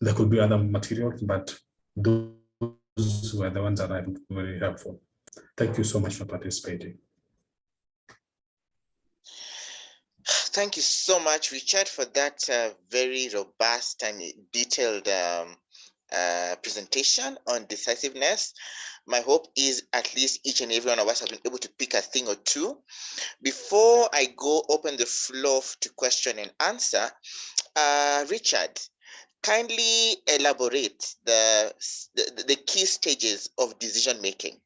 There could be other materials, but those were the ones that I found very helpful. Thank you so much for participating. Thank you so much, Richard, for that very robust and detailed presentation on decisiveness. My hope is at least each and every one of us have been able to pick a thing or two. Before I go open the floor to question and answer, Richard, kindly elaborate the key stages of decision making.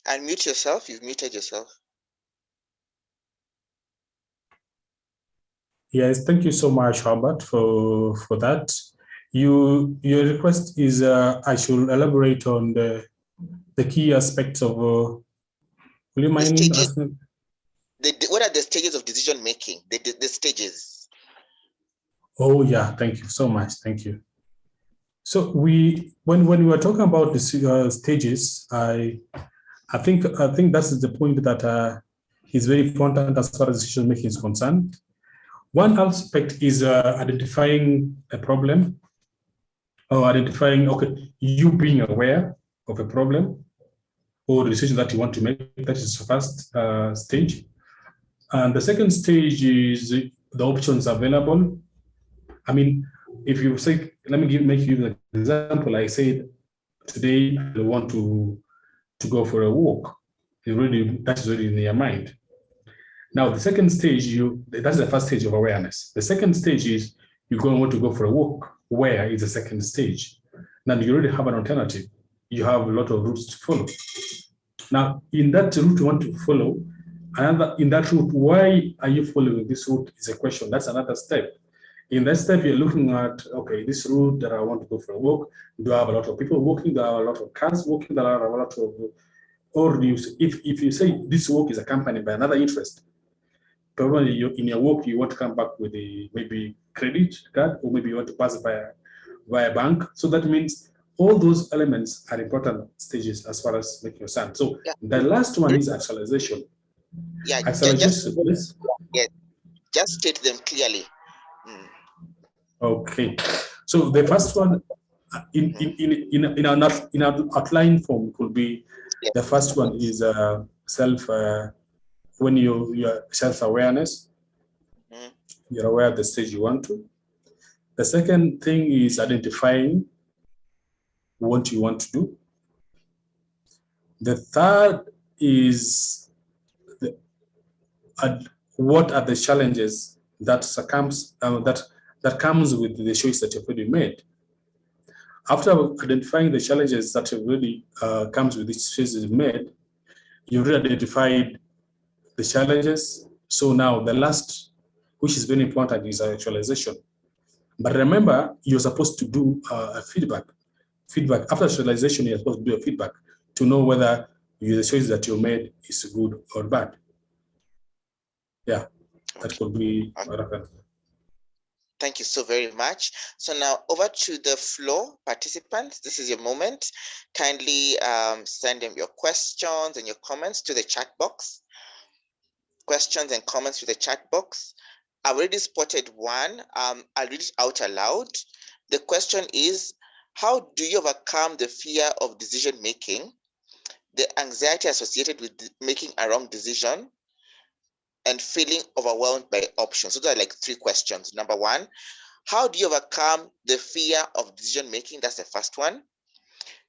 Unmute yourself. You've muted yourself. Yes, thank you so much, Albert, for that. Your request is I should elaborate on the key aspects of. Will you mind asking? What are the stages of decision making? The stages. Oh yeah, thank you so much. Thank you. So when we were talking about the stages, I think that's the point that is very important as far as decision making is concerned. One aspect is identifying a problem, or identifying, you being aware of a problem or the decision that you want to make. That is the first stage. And the second stage is the options available. I mean, if you say, let me make you an example. I said, today I want to go for a walk. That is already in your mind. Now, the second stage, that's the first stage of awareness. The second stage is you're going to want to go for a walk. Where is the second stage? Now, you already have an alternative. You have a lot of routes to follow. Now, in that route you want to follow, in that route, why are you following this route is a question. That's another step. In that step, you're looking at, okay, this route that I want to go for a walk, do I have a lot of people walking? Do I have a lot of cars walking? Do I have a lot of, or if you say this walk is accompanied by another interest, probably in your walk, you want to come back with maybe credit card, or maybe you want to pass via bank. So that means all those elements are important stages as far as making your sense. So the last one is actualization. Yeah, actualization. Just state them clearly. Okay, so the first one in an outline form could be, the first one is when your self-awareness, you're aware of the stage you want to. The second thing is identifying what you want to do. The third is what are the challenges that comes with the choice that you've already made. After identifying the challenges that have already comes with the choices you've made, you've already identified the challenges. So now the last, which is very important, is actualization. But remember, you're supposed to do a feedback. After serialization, you're supposed to do a feedback to know whether the choice that you made is good or bad. Yeah, that could be. Thank you so very much. So now over to the floor, participants. This is your moment. Kindly send in your questions and your comments to the chat box. Questions and comments to the chat box. I've already spotted one. I'll read it out aloud. The question is, how do you overcome the fear of decision making, the anxiety associated with making a wrong decision, and feeling overwhelmed by options? So those are like 3 questions. Number 1, how do you overcome the fear of decision making? That's the first one.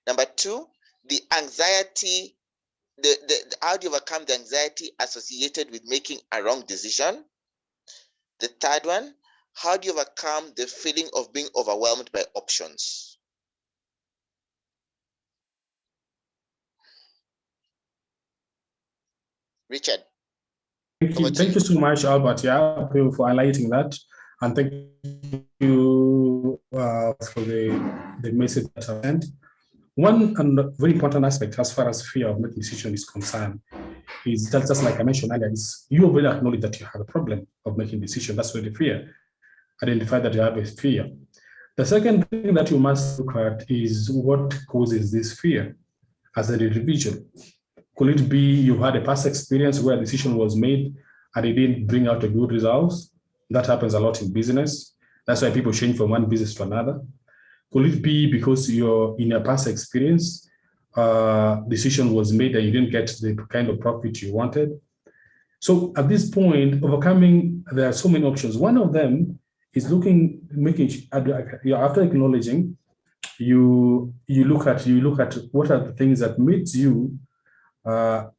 Number 2, the anxiety, how do you overcome the anxiety associated with making a wrong decision? The third one, how do you overcome the feeling of being overwhelmed by options? Richard. Thank you so much, Albert. Yeah, for highlighting that, and thank you for the message that I sent. One very important aspect as far as fear of making decisions is concerned is that, just like I mentioned earlier, is you already acknowledge that you have a problem of making decisions. That's where the fear. Identify that you have a fear. The second thing that you must look at is what causes this fear as an individual. Could it be you had a past experience where a decision was made and it didn't bring out a good results? That happens a lot in business. That's why people change from one business to another. Could it be because you're in a past experience, decision was made and you didn't get the kind of profit you wanted? So at this point, overcoming, there are so many options. One of them is after acknowledging, you look at what are the things that makes you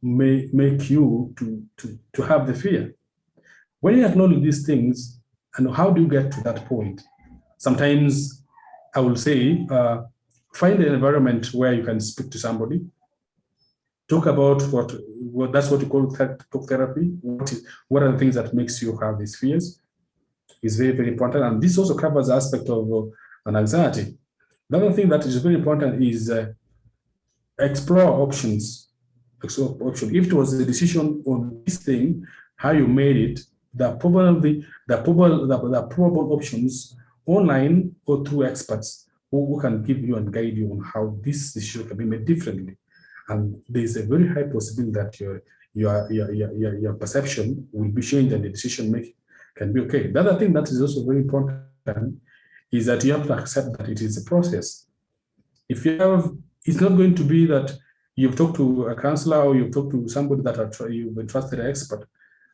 make you to have the fear. When you acknowledge these things, and how do you get to that point? Sometimes I will say, find an environment where you can speak to somebody. Talk about what that's what you call talk therapy. What are the things that makes you have these fears? Is very, very important. And this also covers the aspect of an anxiety. The other thing that is very important is explore options. If it was a decision on this thing, how you made it, the probable options online or through experts who can give you and guide you on how this decision can be made differently. And there's a very high possibility that your perception will be changed and the decision making can be okay. The other thing that is also very important is that you have to accept that it is a process. If you have, it's not going to be that you've talked to a counselor or you've talked to somebody that you've been trusted an expert.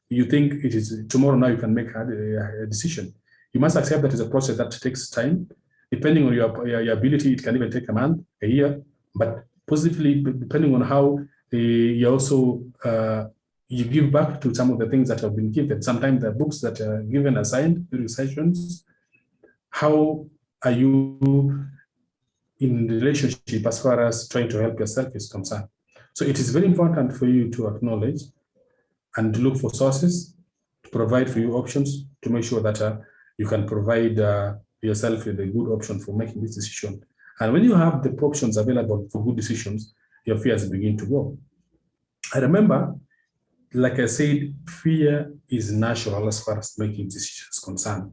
You think it is tomorrow now you can make a decision. You must accept that it's a process that takes time. Depending on your ability, it can even take a month, a year. But positively, depending on how you also you give back to some of the things that have been given. Sometimes the books that are given assigned during sessions. How are you in relationship as far as trying to help yourself is concerned? So it is very important for you to acknowledge and to look for sources to provide for you options to make sure that you can provide yourself with a good option for making this decision. And when you have the options available for good decisions, your fears begin to go. I remember, like I said, fear is natural as far as making decisions concerned.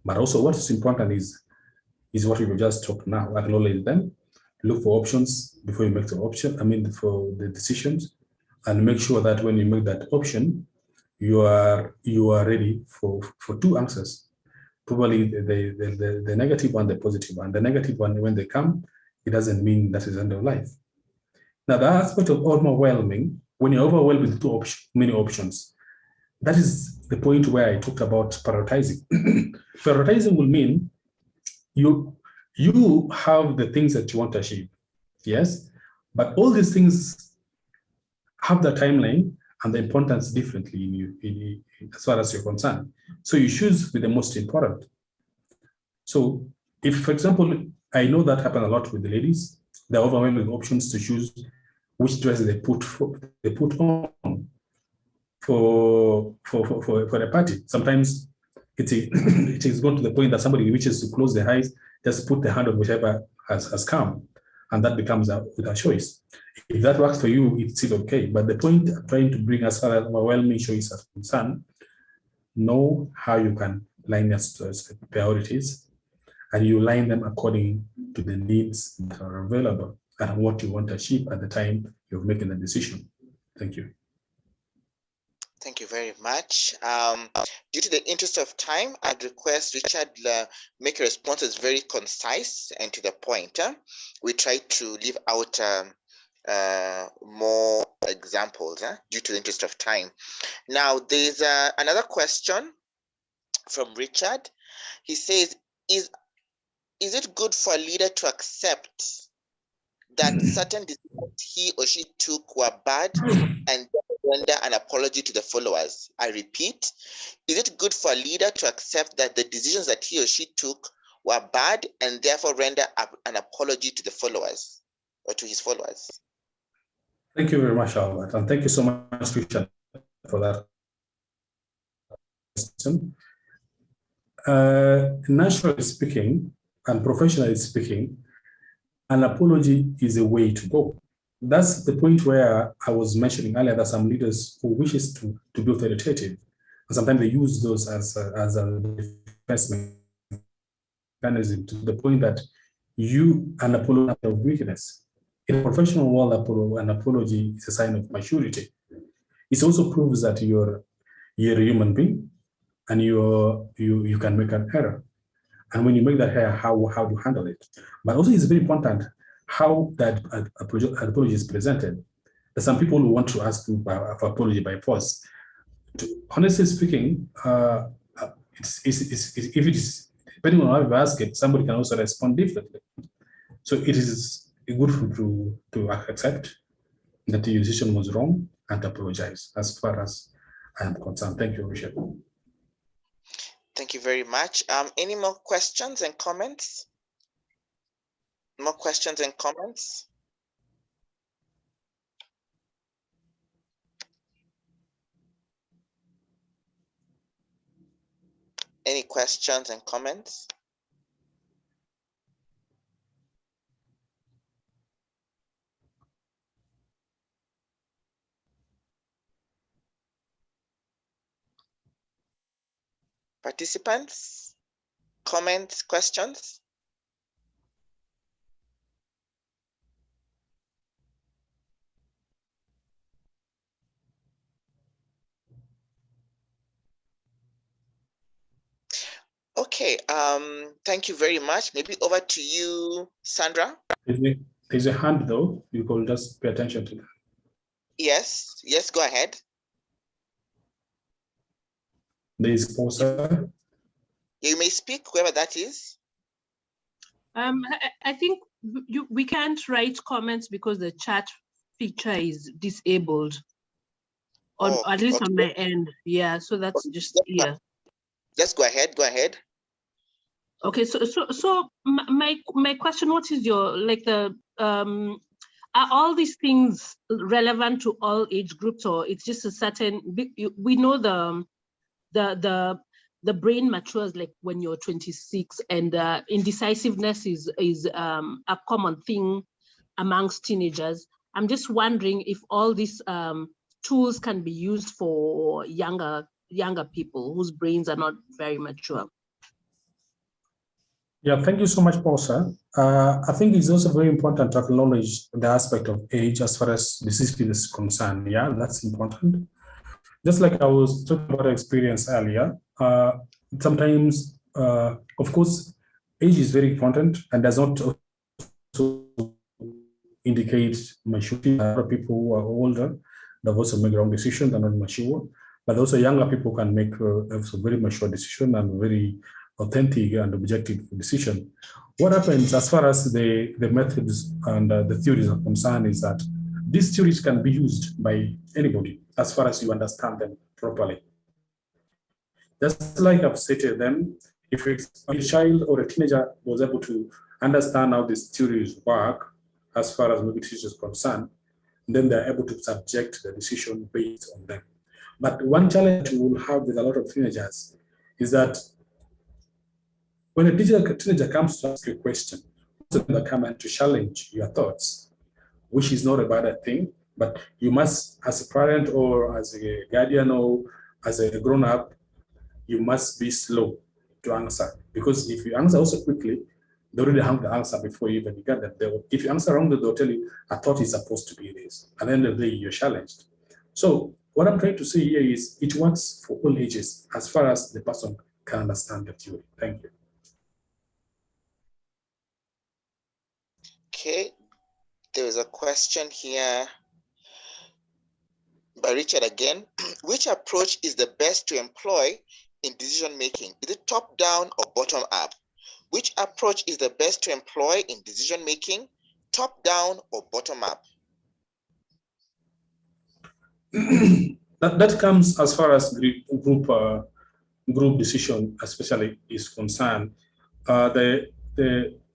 But also what is important is what we just talked now. Acknowledge them, look for options before you make the option, for the decisions, and make sure that when you make that option, you are ready for 2 answers. Probably the negative one, the positive one. The negative one, when they come, it doesn't mean that is the end of life. Now, the aspect of overwhelming, when you're overwhelmed with many options, that is the point where I talked about prioritizing. Prioritizing will mean you have the things that you want to achieve, yes, but all these things have the timeline and the importance differently in you, as far as you're concerned. So you choose with the most important. So if, for example, I know that happens a lot with the ladies, they're overwhelmed with options to choose which dress they put on for a party. Sometimes it is gone to the point that somebody wishes to close their eyes, just put the hand on whichever has come, and that becomes with a choice. If that works for you, it's still okay. But the point I'm trying to bring as far as overwhelming choice is concerned, know how you can line your priorities, and you line them according to the needs that are available and what you want to achieve at the time you're making the decision. Thank you. Thank you very much. Due to the interest of time, I'd request Richard make your responses very concise and to the point. We try to leave out more examples due to the interest of time. Now, there's another question from Richard. He says, is it good for a leader to accept that certain decisions he or she took were bad and render an apology to the followers? I repeat, is it good for a leader to accept that the decisions that he or she took were bad and therefore render an apology to the followers or to his followers? Thank you very much, Albert, and thank you so much, Richard, for that question. Naturally speaking and professionally speaking, an apology is a way to go. That's the point where I was mentioning earlier that some leaders who wishes to be authoritative, and sometimes they use those as a defense mechanism to the point that an apology of weakness. In a professional world, an apology is a sign of maturity. It also proves that you're a human being and you can make an error. And when you make that error, how do you handle it? But also it's very important how that apology is presented. There's some people who want to ask for apology by force. Honestly speaking, if it is depending on how you ask it, somebody can also respond differently. So it is good to accept that the decision was wrong and apologize as far as I am concerned. Thank you, Richard. Thank you very much. Any more questions and comments? More questions and comments? Any questions and comments? Participants, comments, questions? Okay, thank you very much. Maybe over to you, Sandra. There's a hand though, you can just pay attention to that. Yes, go ahead. There is Posa. You may speak, whoever that is. I think we can't write comments because the chat feature is disabled, at least on my end. Yeah, so that's just, yeah. Just go ahead. Okay, so my question, what is your, like, are all these things relevant to all age groups, or it's just a certain, we know the brain matures like when you're 26, and indecisiveness is a common thing amongst teenagers. I'm just wondering if all these tools can be used for younger people whose brains are not very mature. Yeah, thank you so much, Posa. I think it's also very important to acknowledge the aspect of age as far as decisiveness is concerned. Yeah, that's important. Just like I was talking about experience earlier, sometimes, of course, age is very important and does not also indicate maturity. There are people who are older that also make wrong decisions, they're not mature, but also younger people can make also very mature decision and very authentic and objective decision. What happens as far as the methods and the theories are concerned is that these theories can be used by anybody as far as you understand them properly. Just like I've stated them, if a child or a teenager was able to understand how these theories work as far as maybe decisions is concerned, then they're able to subject the decision based on them. But one challenge we will have with a lot of teenagers is that when a teenager comes to ask you a question, most of them come and to challenge your thoughts, which is not a bad thing, but you must, as a parent or as a guardian or as a grown-up, you must be slow to answer. Because if you answer also quickly, they already have the answer before you even get that. If you answer wrong, they'll tell you, I thought it's supposed to be this. At the end of the day, you're challenged. So what I'm trying to say here is it works for all ages as far as the person can understand the theory. Thank you. Okay, there is a question here by Richard again. Which approach is the best to employ in decision making? Is it top down or bottom up? Which approach is the best to employ in decision making, top down or bottom up? that comes as far as group decision especially is concerned. The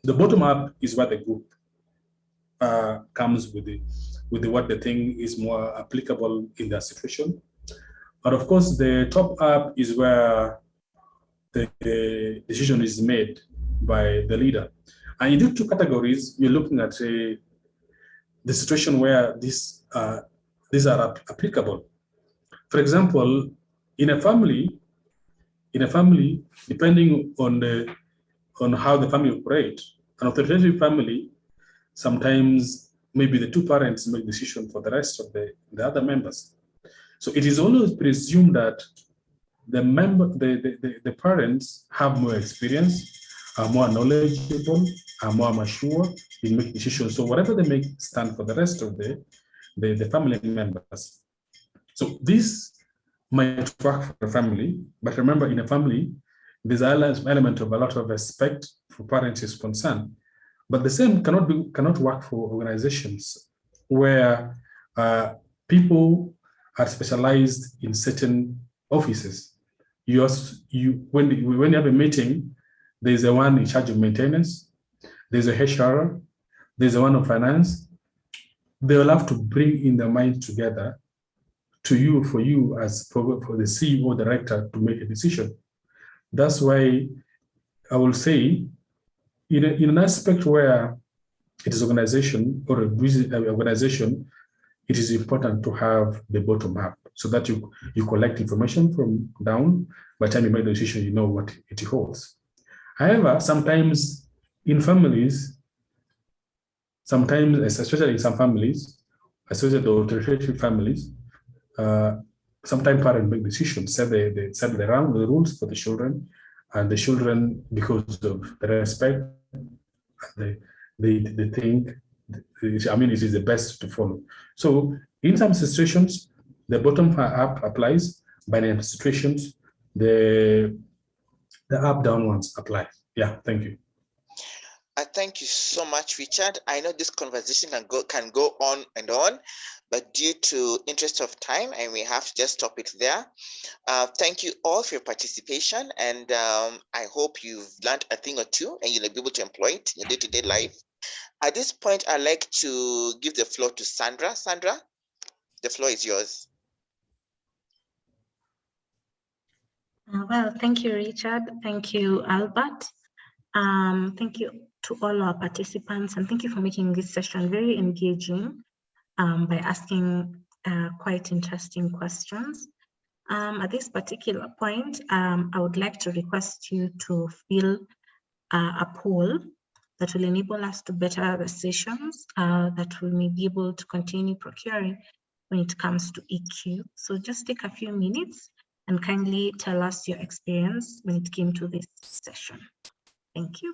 bottom up is what the group comes with what they think is more applicable in their situation. But of course, the top up is where the decision is made by the leader. And in these two categories, you're looking at the situation where these are applicable. For example, in a family, depending on how the family operates, an authoritative family, sometimes maybe the two parents make decision for the rest of the other members. So it is always presumed that the parents have more experience, are more knowledgeable, are more mature in making decisions. So whatever they make stand for the rest of the family members. So this might work for a family, but remember, in a family, there's an element of a lot of respect for parents is concerned. But the same cannot work for organizations where people are specialized in certain offices. When you have a meeting, there's a one in charge of maintenance, there's a HR, there's a one of finance. They will have to bring in their mind together for you as for the CEO director to make a decision. That's why I will say, in an aspect where it is organization or a organization, it is important to have the bottom up so that you collect information from down. By the time you make the decision, you know what it holds. However, sometimes in families, especially in some families, especially the authoritative families, sometimes parents make decisions, set the rules for the children, and the children, because of the respect, they think, it is the best to follow. So in some situations, the bottom up applies, but in situations, the up down ones apply. Yeah, thank you. Thank you so much, Richard. I know this conversation can go on and on, but due to interest of time, I may have to just stop it there. Thank you all for your participation, and I hope you've learned a thing or two and you'll be able to employ it in your day-to-day life. At this point, I'd like to give the floor to Sandra. Sandra, the floor is yours. Well, thank you, Richard. Thank you, Albert. Thank you to all our participants, and thank you for making this session very engaging by asking quite interesting questions. At this particular point, I would like to request you to fill a poll that will enable us to better the sessions that we may be able to continue procuring when it comes to EQ. So just take a few minutes and kindly tell us your experience when it came to this session. Thank you.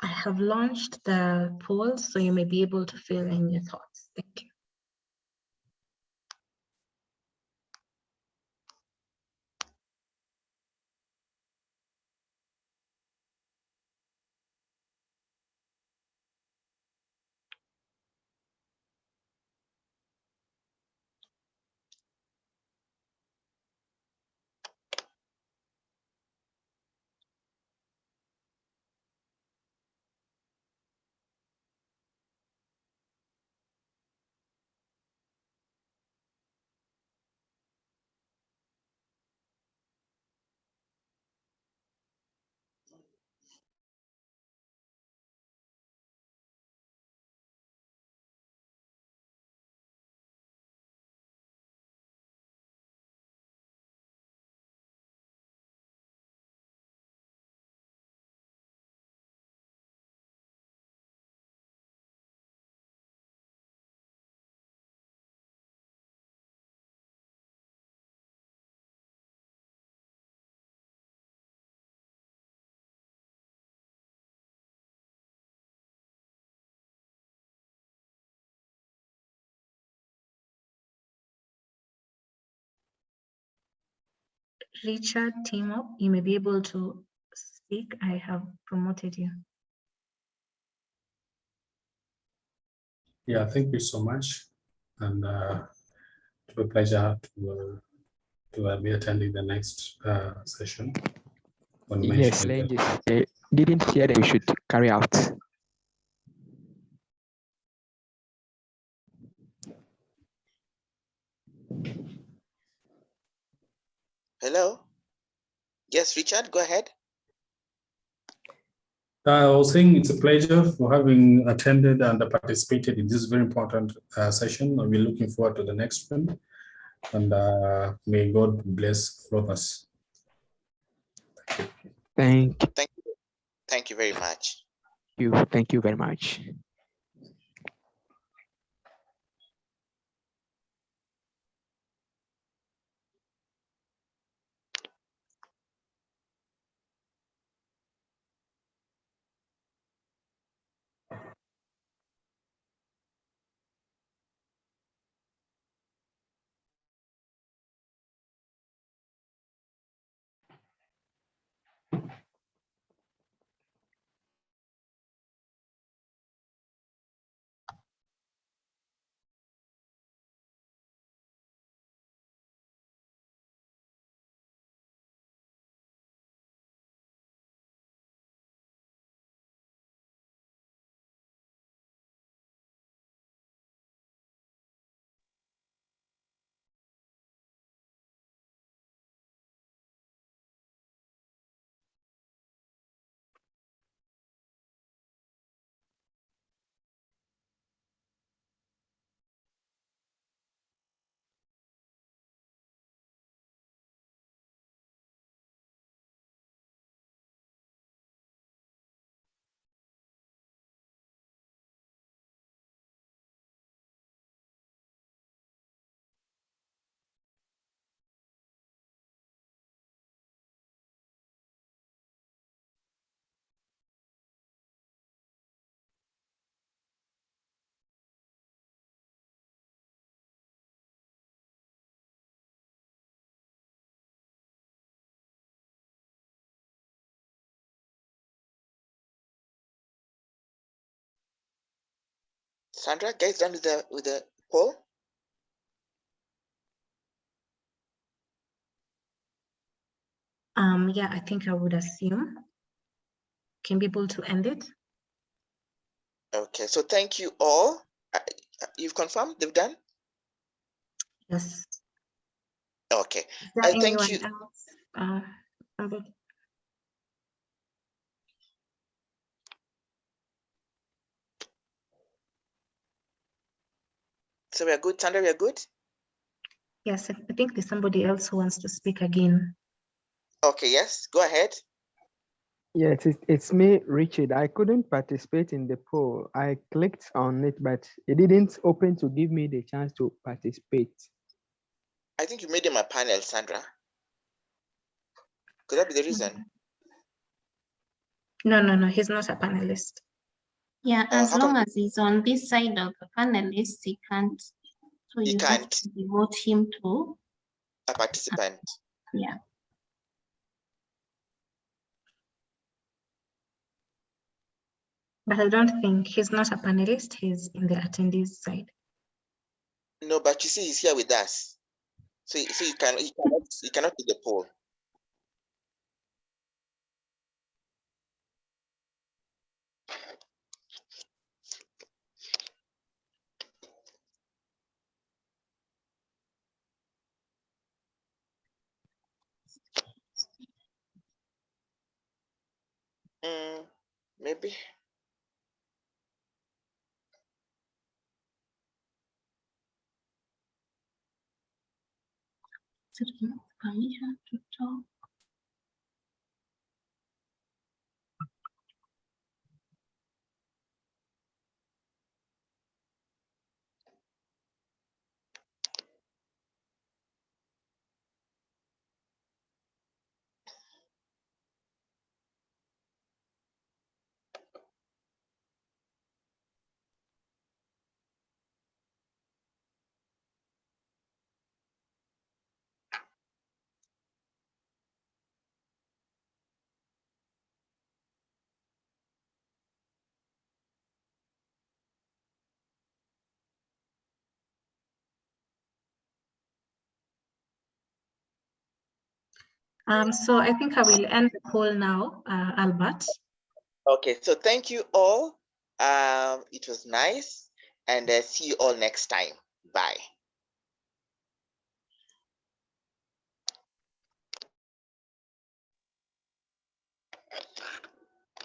I have launched the poll, so you may be able to fill in your thoughts. Thank you. Richard, team up, you may be able to speak. I have promoted you. Yeah, thank you so much. And it's a pleasure to be attending the next session. Yes, Lenges, didn't hear that we should carry out. Hello? Yes, Richard, go ahead. I was saying it's a pleasure for having attended and participated in this very important session. We're looking forward to the next one. And may God bless all of us. Thank Thank you very much. you. Thank you very much. Sandra, guys, done with the poll? Yeah, I think I would assume. Can be able to end it? Okay, so thank you all. You've confirmed they've done? Yes. Okay. Is there Thank anyone you. else? Somebody? So we are good, Sandra, we are good? Yes, I think there's somebody else who wants to speak again. Okay, yes, go ahead. Yes, it's me, Richard. I couldn't participate in the poll. I clicked on it, but it didn't open to give me the chance to participate. I think you made him a panel, Sandra. Could that be the reason? No, he's not a panelist. Yeah, Oh, as how long come as he's on this side of the panelists, he can't. So he you have can't? to devote him to, A participant. yeah. But I don't think he's not a panelist, he's in the attendees side. No, but you see, he's here with us. So he cannot do the poll. Maybe. Permission to talk. So I think I will end the poll now, Albert. Okay, so thank you all. It was nice, and see you all next time. Bye.